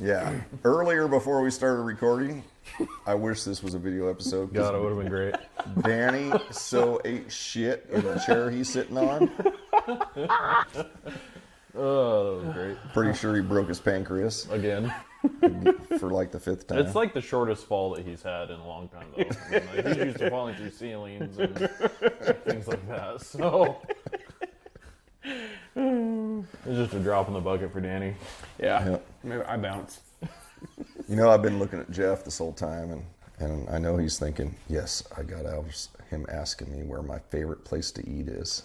Yeah. Earlier, before we started recording, I wish this was a video episode. God, it would have been great. Danny so ate shit in the chair he's sitting on. Oh, that was great. Pretty sure he broke his pancreas Again. for like the 5th time. It's like the shortest fall that he's had in a long time, though. He's used to falling through ceilings and things like that. So it's just a drop in the bucket for Danny. Yeah. Maybe I bounce. I've been looking at Jeff this whole time, and I know he's thinking, yes, I got out of him asking me where my favorite place to eat is.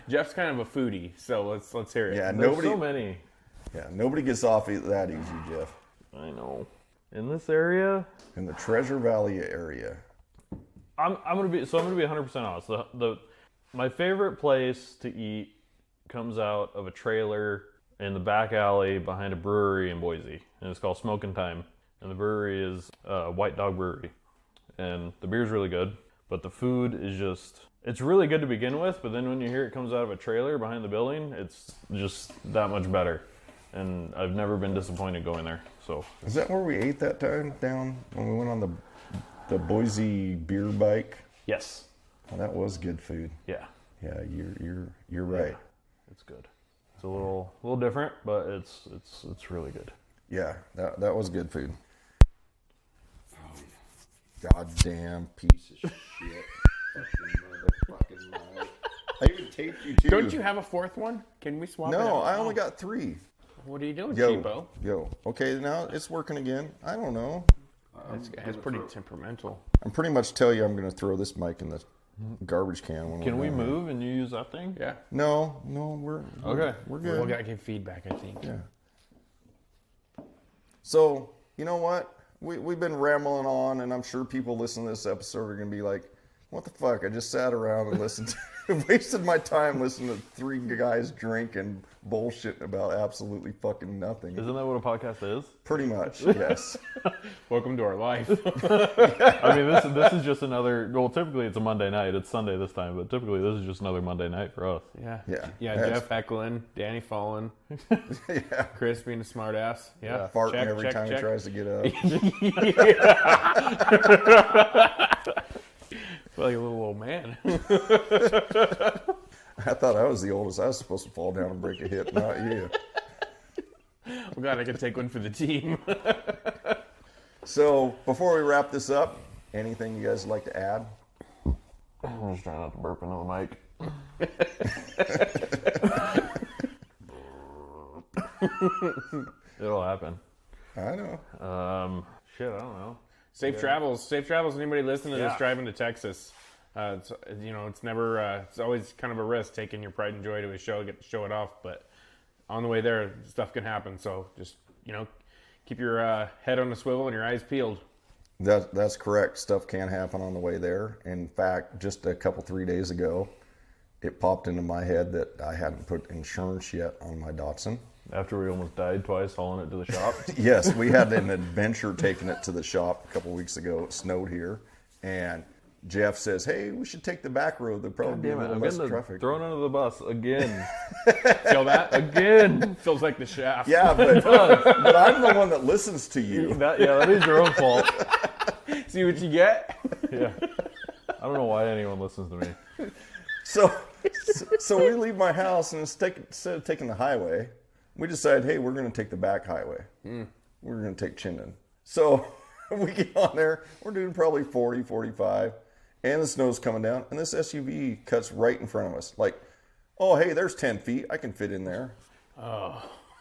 Jeff's kind of a foodie, so let's hear it. Yeah, There's so many. Yeah, nobody gets off that easy, Jeff. I know. In this area, In the Treasure Valley area. I'm gonna be 100% honest. My favorite place to eat comes out of a trailer in the back alley behind a brewery in Boise, and it's called Smokin' Time. And the brewery is White Dog Brewery, and the beer's really good, but the food is it's really good to begin with. But then when you hear it comes out of a trailer behind the building, it's just that much better. And I've never been disappointed going there. So Is that where we ate that time down when we went on the Boise beer bike? yes, Oh, that was good food. yeah, Yeah, you're right. it's good. It's a little different, but it's really good. Yeah, that was good food. Goddamn piece of shit. Fucking motherfucking Mike. I even taped you too. Don't you have a fourth one? Can we swap it out? No, I only got 3. What are you doing, Yo, cheapo? yo. Okay, now it's working again. I don't know. That's pretty temperamental. I'm pretty much tell you I'm going to throw this mic in the garbage can. When Can we're we done here. move and you use that thing? Yeah. No, we're Okay. We're We'll good. gotta give feedback, I think. Yeah. So, you know what? We've been rambling on, and I'm sure people listening to this episode are going to be like, what the fuck? I just sat around and listened to, wasted my time listening to 3 guys drink and bullshit about absolutely fucking nothing. Isn't that what a podcast is? Pretty much, yes. Welcome to our life. I mean, this is just another. Well, typically it's a Monday night. It's Sunday this time, but typically this is just another Monday night for us. Yeah. Yeah. Jeff heckling, Danny falling, Yeah. Chris being a smart ass. Yeah. Farting Check, every check, time check. he tries to get up. Like a little old man. I thought I was the oldest. I was supposed to fall down and break a hip, not you. Oh God, I can take one for the team. So, before we wrap this up, anything you guys would like to add? I'm just trying not to burp into the mic. It'll happen. I know. Shit, I don't know. Safe travels. Safe travels. Anybody listening to this Yeah. driving to Texas? It's never. It's always kind of a risk taking your pride and joy to a show, get to show it off. But on the way there, stuff can happen. So just keep your head on a swivel and your eyes peeled. That's correct. Stuff can happen on the way there. In fact, just a couple 3 days ago, it popped into my head that I hadn't put insurance yet on my Datsun. After we almost died twice hauling it to the shop. Yes, we had an adventure taking it to the shop a couple weeks ago. It snowed here, and Jeff says, "Hey, we should take the back road. There'll probably be a little less traffic." Thrown under the bus again. Feel that? Again. Feels like the shaft. Yeah, but I'm the one that listens to you. That is your own fault. See what you get? Yeah. I don't know why anyone listens to me. So we leave my house, and instead of taking the highway, we decide, hey, we're going to take the back highway. We're going to take Chinden. So we get on there. We're doing probably 40, 45, and the snow's coming down, and this SUV cuts right in front of us. Like, oh, hey, there's 10 feet. I can fit in there.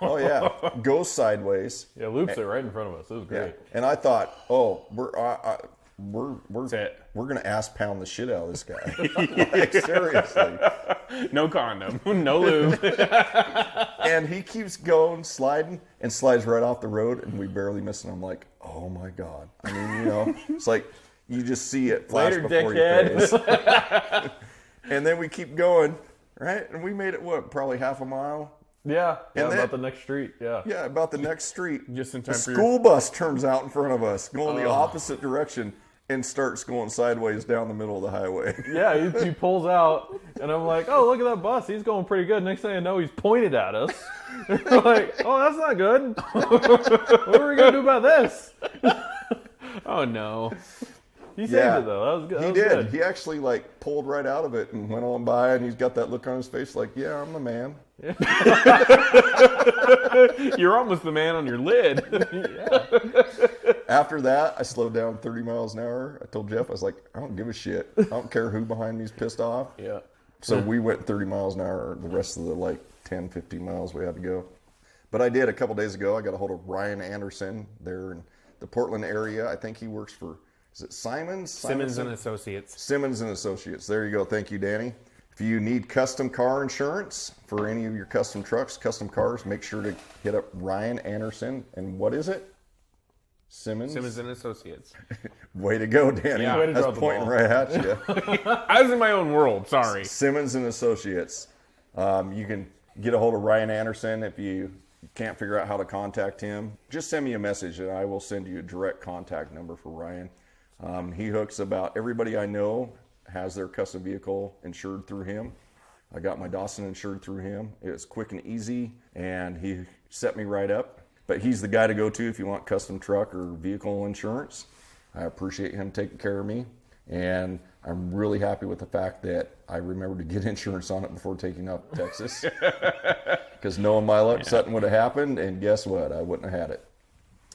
Oh yeah. Goes sideways. Yeah, loops it right in front of us. It was great. Yeah. And I thought, oh, we're gonna ass pound the shit out of this guy. Like, seriously. No condom, no lube. And he keeps going, sliding, and slides right off the road, and we barely miss it. I'm like, oh my God. I mean, it's like you just see it flash Later, before dickhead. your face. And then we keep going, right? And we made it probably half a mile. Yeah, And about the next street. Yeah. Yeah, about the next street. Just in The time for school bus turns out in front of us, going the opposite direction, and starts going sideways down the middle of the highway. Yeah, he pulls out, and I'm like, oh, look at that bus. He's going pretty good. Next thing I know, he's pointed at us. We're like, oh, that's not good. What are we going to do about this? Oh no. He saved it, though. That was good. He did. He actually, pulled right out of it and went on by, and he's got that look on his face like, yeah, I'm the man. You're almost the man on your lid. After that, I slowed down 30 miles an hour. I told Jeff, I was like, I don't give a shit. I don't care who behind me is pissed off. Yeah. So we went 30 miles an hour the rest of the 10, 15 miles we had to go. But I did a couple days ago. I got a hold of Ryan Anderson there in the Portland area. I think he works for, is it Simmons and Associates. Simmons and Associates. There you go. Thank you, Danny. If you need custom car insurance for any of your custom trucks, custom cars, make sure to hit up Ryan Anderson. And what is it? Simmons and Associates. Way to go, Danny. Yeah, way to That's drop the pointing ball. right at you. I was in my own world. Sorry. Simmons and Associates. You can get a hold of Ryan Anderson if you can't figure out how to contact him. Just send me a message and I will send you a direct contact number for Ryan. He hooks about everybody I know has their custom vehicle insured through him. I got my Datsun insured through him. It was quick and easy, and he set me right up. But he's the guy to go to if you want custom truck or vehicle insurance. I appreciate him taking care of me, and I'm really happy with the fact that I remembered to get insurance on it before taking up Texas. Because knowing my luck, something would have happened, and guess what? I wouldn't have had it.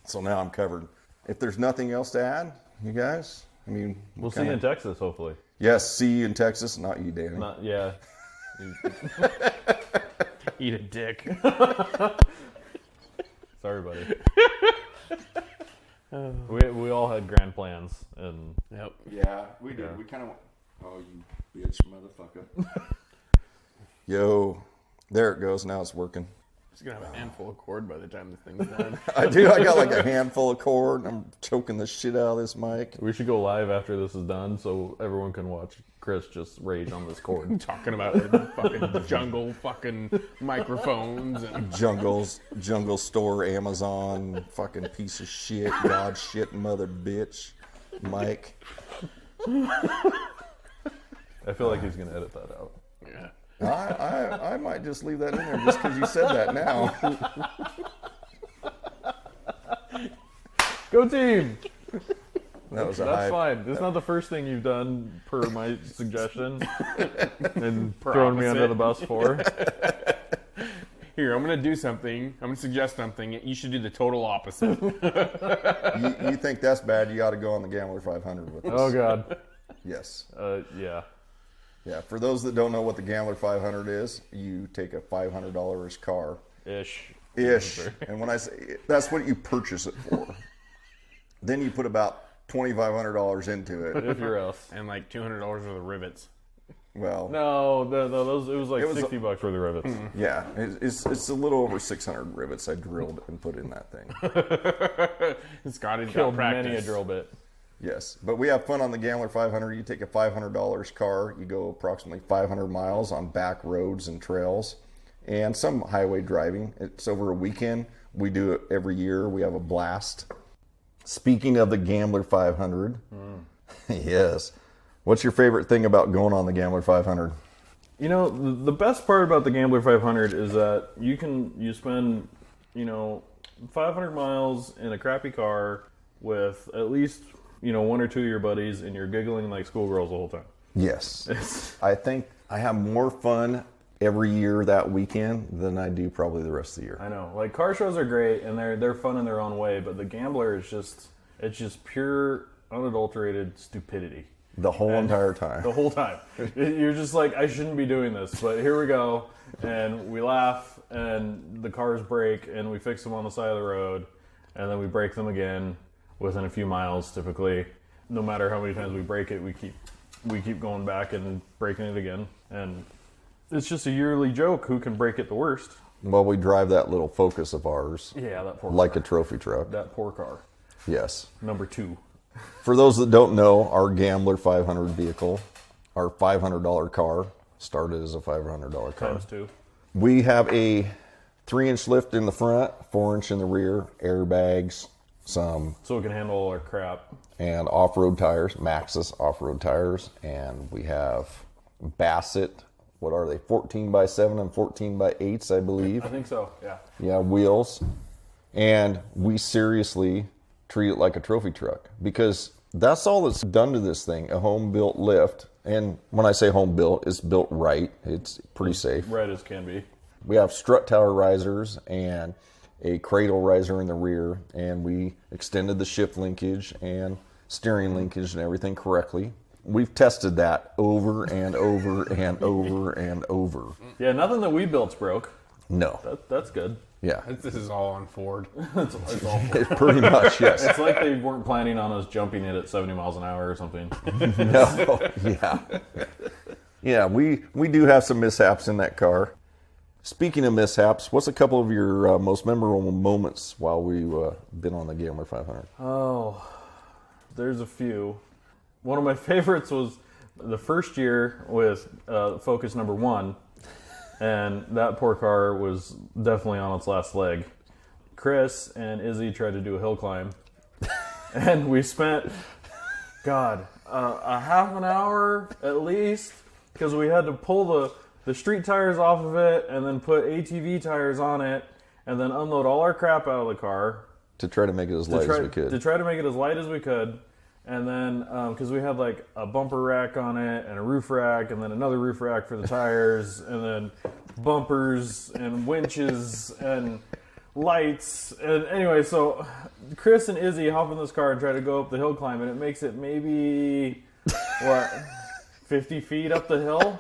So now I'm covered. If there's nothing else to add, you guys, I mean... We'll see you in Texas, hopefully. Yes, see you in Texas. Not you, Danny. Yeah. Eat a dick. Sorry, buddy. We all had grand plans, and Yep. Yeah, we did. Yeah. We kind of went, oh, you bitch motherfucker. Yo, there it goes. Now it's working. He's going to have a handful of cord by the time this thing's done. I do. I got a handful of cord, and I'm choking the shit out of this mic. we should go live after this is done so everyone can watch Chris just rage on this cord. Talking about the fucking jungle fucking microphones and Jungle store, Amazon, fucking piece of shit, god shit, mother bitch, Mike. I feel like he's going to edit that out. yeah. I might just leave that in there just because you said that now. Go team! That was a That's high. fine. It's not the first thing you've done per my suggestion and thrown me under the bus for. Here, I'm going to do something. I'm going to suggest something. You should do the total opposite. You think that's bad? You got to go on the Gambler 500 with us. Oh, God. Yes. Yeah. Yeah, for those that don't know what the Gambler 500 is, you take a $500 car. Ish. And when I say, that's what you purchase it for. Then you put about $2,500 into it. If you're else. And like $200 worth of rivets. Well, No, those, it was like It was $60 worth of rivets. yeah, it's a little over 600 rivets I drilled and put in that thing. Scotty's got Killed practice. many a drill bit. Yes, but we have fun on the Gambler 500. You take a $500 car, you go approximately 500 miles on back roads and trails, and some highway driving. It's over a weekend. We do it every year. We have a blast. Speaking of the Gambler 500, yes, what's your favorite thing about going on the Gambler 500? You know, the best part about the Gambler 500 is that you spend, 500 miles in a crappy car with at least, one or two of your buddies, and you're giggling like schoolgirls the whole time. Yes. I think I have more fun every year that weekend than I do probably the rest of the year. I know. Like, car shows are great, and they're fun in their own way, but the Gambler is just pure, unadulterated stupidity. The whole entire time. The whole time. You're just like, I shouldn't be doing this, but here we go. And we laugh, and the cars break, and we fix them on the side of the road, and then we break them again within a few miles, typically. No matter how many times we break it, we keep going back and breaking it again. And it's just a yearly joke who can break it the worst. Well, we drive that little Focus of ours. Yeah, that poor like car. a trophy truck. That poor car. Yes. Number 2. For those that don't know, our Gambler 500 vehicle, our $500 car, started as a $500 car. Times 2. We have a 3-inch lift in the front, 4-inch in the rear, airbags, some... So it can handle all our crap. And off-road tires, Maxxis off-road tires. And we have Bassett, what are they, 14x7 and 14x8s, I believe. I think so, yeah. Yeah, wheels. And we seriously treat it like a trophy truck, because that's all that's done to this thing, a home-built lift. And when I say home-built, it's built right. It's pretty safe. Right as can be. We have strut tower risers and a cradle riser in the rear, and we extended the shift linkage and steering linkage and everything correctly. We've tested that over and over and over and over. Yeah, nothing that we built's broke. No. That's good. Yeah. This is all on Ford. It's all Pretty much, yes. It's like they weren't planning on us jumping it at 70 miles an hour or something. No. Yeah. Yeah, we do have some mishaps in that car. Speaking of mishaps, what's a couple of your most memorable moments while we've been on the Gambler 500? Oh, there's a few. One of my favorites was the first year with Focus number 1, and that poor car was definitely on its last leg. Chris and Izzy tried to do a hill climb, and we spent, a half an hour at least, because we had to pull the street tires off of it and then put ATV tires on it and then unload all our crap out of the car. To try to make it as light as we could. To try to make it as light as we could. And then, because we had like a bumper rack on it and a roof rack and then another roof rack for the tires and then bumpers and winches and lights. And anyway, so Chris and Izzy hop in this car and try to go up the hill climb, and it makes it maybe, 50 feet up the hill?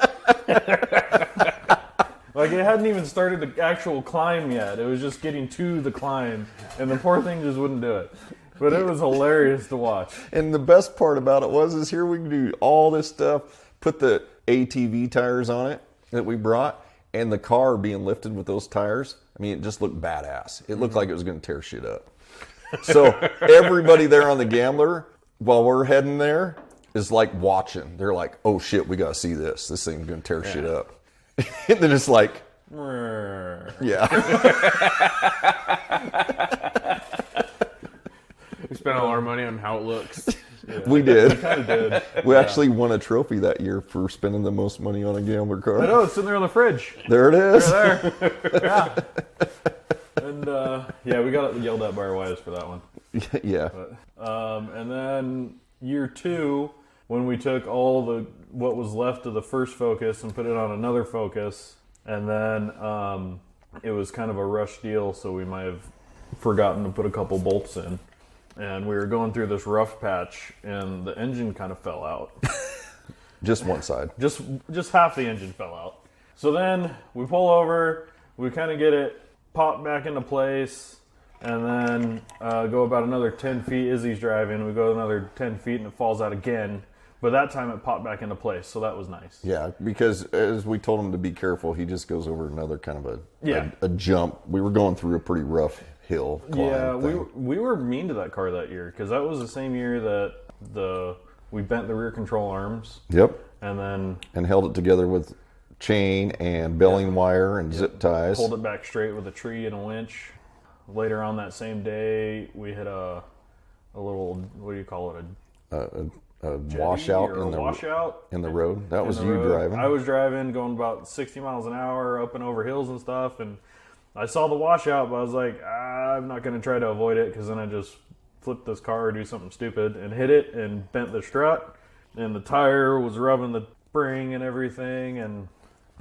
Like, it hadn't even started the actual climb yet. It was just getting to the climb, and the poor thing just wouldn't do it. But it was hilarious to watch. And the best part about it is here we can do all this stuff, put the ATV tires on it that we brought, and the car being lifted with those tires. I mean, it just looked badass. It looked like it was going to tear shit up. So everybody there on the Gambler, while we're heading there, is like watching. They're like, oh shit, we got to see this. This thing's going to tear shit up. And then it's like, yeah. We spent all our money on how it looks. Yeah. We did. We kind of did. We actually won a trophy that year for spending the most money on a Gambler car. I know, it's sitting there on the fridge. There it is. There. Yeah. And, we got yelled at by our wives for that one. Yeah. But, and then year 2, when we took all what was left of the first Focus and put it on another Focus, and then it was kind of a rush deal, so we might have forgotten to put a couple bolts in. And we were going through this rough patch, and the engine kind of fell out. Just one side. Just half the engine fell out. So then we pull over, we kind of get it popped back into place, and then go about another 10 feet. Izzy's driving. We go another 10 feet, and it falls out again. But that time it popped back into place, so that was nice. Yeah, because as we told him to be careful, he just goes over another kind of a jump. We were going through a pretty rough hill climb Yeah, thing. we were mean to that car that year because that was the same year that we bent the rear control arms. Yep. And held it together with chain and belling wire and zip ties. pulled it back straight with a tree and a winch. Later on that same day, we hit a little, what do you call it? A washout or a washout in the road. That was in the you road. driving. I was driving, going about 60 miles an hour up and over hills and stuff, and I saw the washout, but I was like, I'm not going to try to avoid it because then I just flipped this car or do something stupid and hit it and bent the strut, and the tire was rubbing the spring and everything, and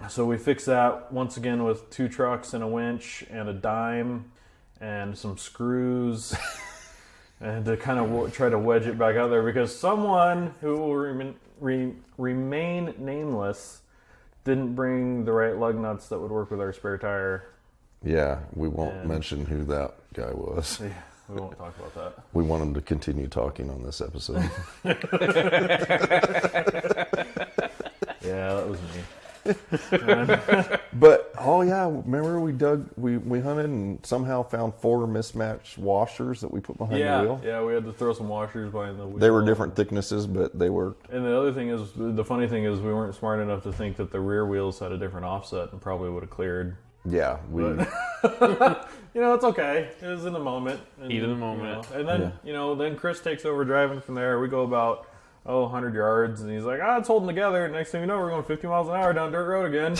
so we fixed that once again with 2 trucks and a winch and a dime and some screws. And to kind of try to wedge it back out there because someone who will remain nameless didn't bring the right lug nuts that would work with our spare tire. Yeah, we won't mention who that guy was. Yeah, we won't talk about that. We want him to continue talking on this episode. Yeah, that was me. But remember we hunted and somehow found 4 mismatched washers that we put behind the wheel. Yeah, we had to throw some washers behind the wheel. They were different thicknesses, but they worked. And the other thing is, the funny thing is, we weren't smart enough to think that the rear wheels had a different offset and probably would have cleared. Yeah, It's okay. It was in the moment. Heat of the moment. And then, then Chris takes over driving from there. We go about 100 yards, and he's like, it's holding together. Next thing you know, we're going 50 miles an hour down dirt road again.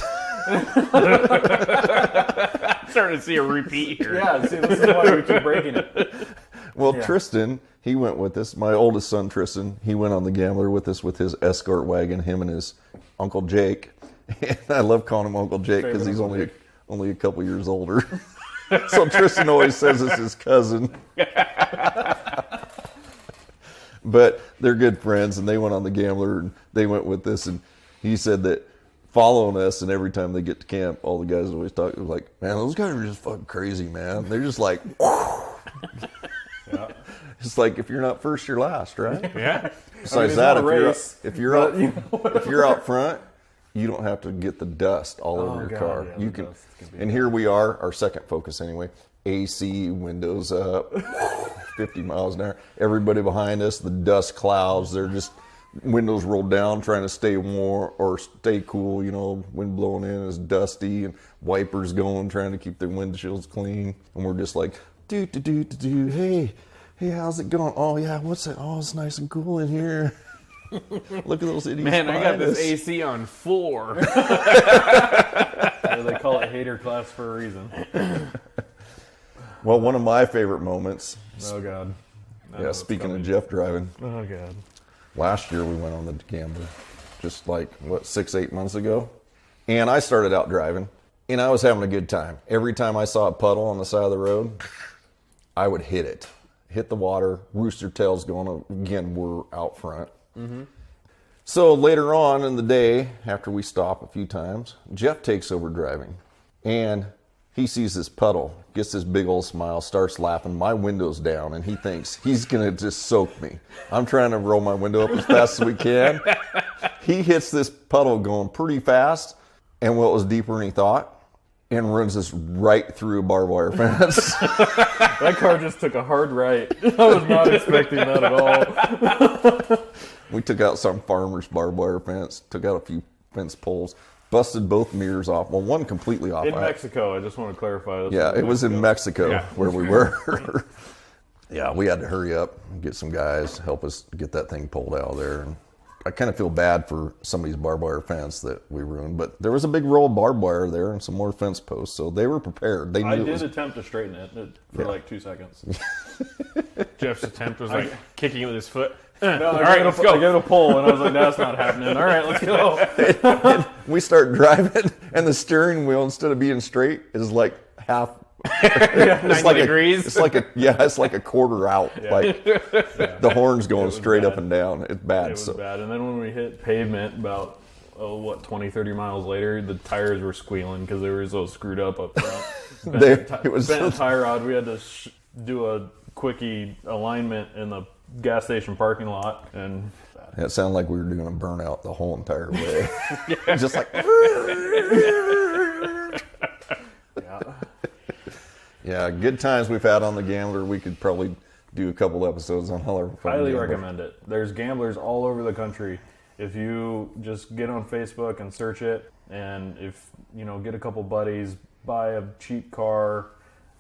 Starting to see a repeat here. Yeah, see, this is why we keep breaking it. Well, Tristan, he went with us. My oldest son, Tristan, he went on the Gambler with us with his escort wagon, him and his Uncle Jake. And I love calling him Uncle Jake because he's only a couple years older. So Tristan always says it's his cousin. But they're good friends, and they went on the Gambler, and they went with this, and he said that following us, and every time they get to camp, all the guys always talk, like, man, those guys are just fucking crazy, man. They're just like, Yeah. It's like, if you're not first, you're last, right? Yeah. Besides that, if you're out front, you don't have to get the dust all over your car. Yeah, you can, and here we are, our second focus anyway. AC, windows up, 50 miles an hour. Everybody behind us, the dust clouds, they're just windows rolled down, trying to stay warm or stay cool. Wind blowing in is dusty, and wipers going, trying to keep their windshields clean. And we're just like, hey, how's it going? Oh yeah, what's that? Oh, it's nice and cool in here. Look at those idiots. Man, I got this us. AC on 4. Yeah, they call it hater class for a reason. Well, one of my favorite moments. Oh, God. Speaking of Jeff driving. Oh, God. Last year we went on the Gambler, just 6-8 months ago. And I started out driving, and I was having a good time. Every time I saw a puddle on the side of the road, I would hit the water, rooster tails going. Again, we're out front. Mm-hmm. So later on in the day, after we stop a few times, Jeff takes over driving, and he sees this puddle, gets this big old smile, starts laughing. My window's down, and he thinks he's going to just soak me. I'm trying to roll my window up as fast as we can. He hits this puddle going pretty fast, and what was deeper than he thought, and runs us right through a barbed wire fence. That car just took a hard right. I was not expecting that at all. We took out some farmer's barbed wire fence, took out a few fence poles, busted both mirrors off. Well, one completely off. In Mexico, I just want to clarify. Yeah, it was in Mexico where we were. Yeah, we had to hurry up and get some guys to help us get that thing pulled out of there. And I kind of feel bad for somebody's barbed wire fence that we ruined, but there was a big roll of barbed wire there and some more fence posts, so they were prepared. They knew I did attempt to straighten it for 2 seconds. Jeff's attempt was kicking it with his foot. No, All right, let's go. I gave it a pull, and I was like, that's not happening. All right, let's go. We start driving, and the steering wheel, instead of being straight, is like half. It's 90 like degrees. It's like a quarter out. Yeah. Like the horn's going straight up and down. It's bad. It was bad. And then when we hit pavement about 20, 30 miles later, the tires were squealing because they were so screwed up front. Bent a tire rod. We had to do a quickie alignment in the gas station parking lot, and it sounded like we were doing a burnout the whole entire way. Just like. yeah. Yeah, good times we've had on the Gambler. We could probably do a couple episodes on all our fun Highly Gambler. recommend it. There's gamblers all over the country. If you just get on Facebook and search it, and if get a couple buddies, buy a cheap car,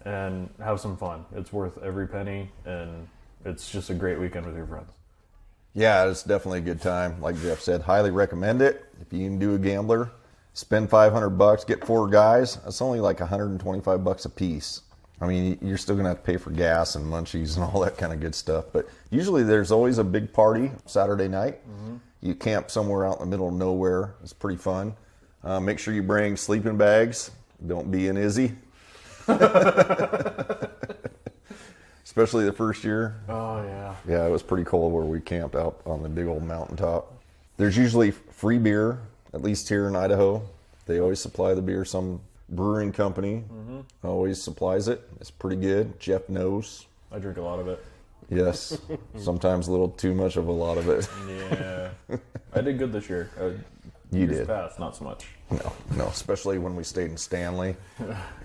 and have some fun. It's worth every penny, and it's just a great weekend with your friends. Yeah, it's definitely a good time. Like Jeff said, highly recommend it. If you can do a Gambler, spend $500, get 4 guys. That's only like $125 a piece. I mean, you're still going to have to pay for gas and munchies and all that kind of good stuff. But usually there's always a big party Saturday night. Mm-hmm. You camp somewhere out in the middle of nowhere. It's pretty fun. Make sure you bring sleeping bags. Don't be an Izzy. Especially the first year. Oh, yeah. Yeah, it was pretty cold where we camped out on the big old mountaintop. There's usually free beer, at least here in Idaho. They always supply the beer. Some brewing company always supplies it. It's pretty good. Jeff knows. I drink a lot of it. Yes. Sometimes a little too much of a lot of it. Yeah. I did good this year. You Years did. past, not so much. No, especially when we stayed in Stanley.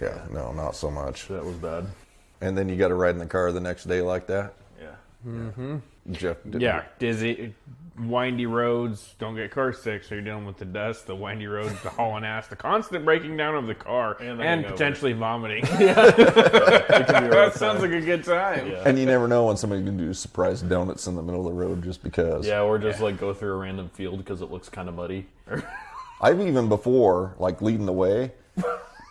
Yeah, no, not so much. That was bad. And then you got to ride in the car the next day like that. Yeah. Mm-hmm. Jeff did. Yeah, dizzy, windy roads. Don't get car sick, so you're dealing with the dust, the windy roads, the hauling ass, the constant breaking down of the car, and potentially vomiting. That sounds like a good time. Yeah. And you never know when somebody can do surprise donuts in the middle of the road just because. Yeah, or just like go through a random field because it looks kind of muddy. I've even before, like leading the way,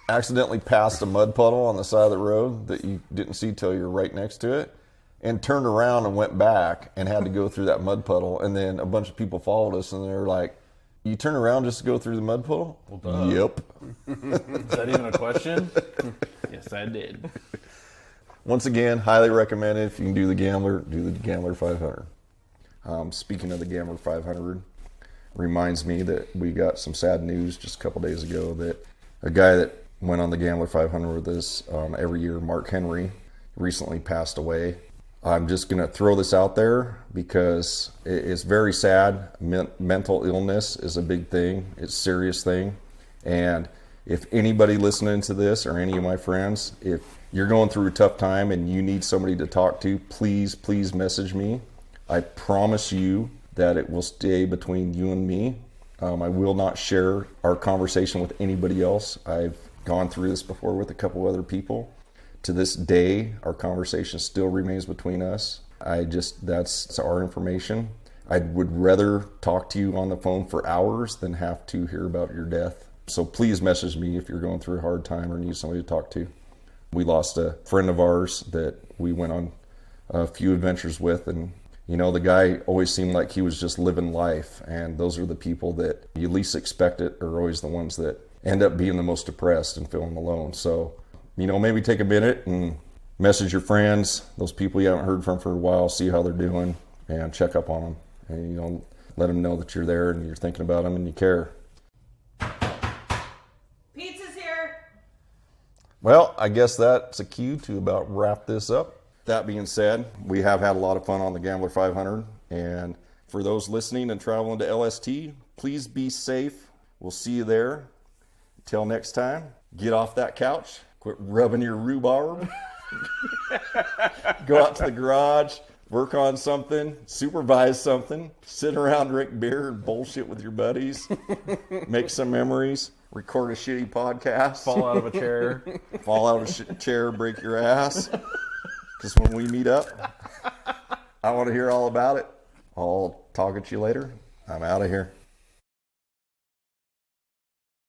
accidentally passed a mud puddle on the side of the road that you didn't see till you're right next to it, and turned around and went back and had to go through that mud puddle. And then a bunch of people followed us, and they were like, "You turn around just to go through the mud puddle?" Well, yep. Is that even a question? Yes, I did. Once again, highly recommend it. If you can do the Gambler, do the Gambler 500. Speaking of the Gambler 500, reminds me that we got some sad news just a couple days ago that a guy that went on the Gambler 500 with us every year, Mark Henry, recently passed away. I'm just going to throw this out there because it's very sad. Mental illness is a big thing. It's a serious thing. And if anybody listening to this or any of my friends, if you're going through a tough time and you need somebody to talk to, please message me. I promise you that it will stay between you and me. I will not share our conversation with anybody else. I've gone through this before with a couple other people. To this day, our conversation still remains between us. That's our information. I would rather talk to you on the phone for hours than have to hear about your death. So please message me if you're going through a hard time or need somebody to talk to. We lost a friend of ours that we went on a few adventures with, and the guy always seemed like he was just living life, and those are the people that you least expect it are always the ones that end up being the most depressed and feeling alone. So, maybe take a minute and message your friends, those people you haven't heard from for a while, see how they're doing, and check up on them. And, let them know that you're there and you're thinking about them and you care. Pizza's here. Well, I guess that's a cue to about wrap this up. That being said, we have had a lot of fun on the Gambler 500. And for those listening and traveling to LST, please be safe. We'll see you there. Until next time, get off that couch. Quit rubbing your rhubarb. Go out to the garage. Work on something. Supervise something. Sit around, drink beer, and bullshit with your buddies. Make some memories. Record a shitty podcast. Fall out of a chair. Fall out of a chair, break your ass. Because when we meet up, I want to hear all about it. I'll talk at you later. I'm out of here.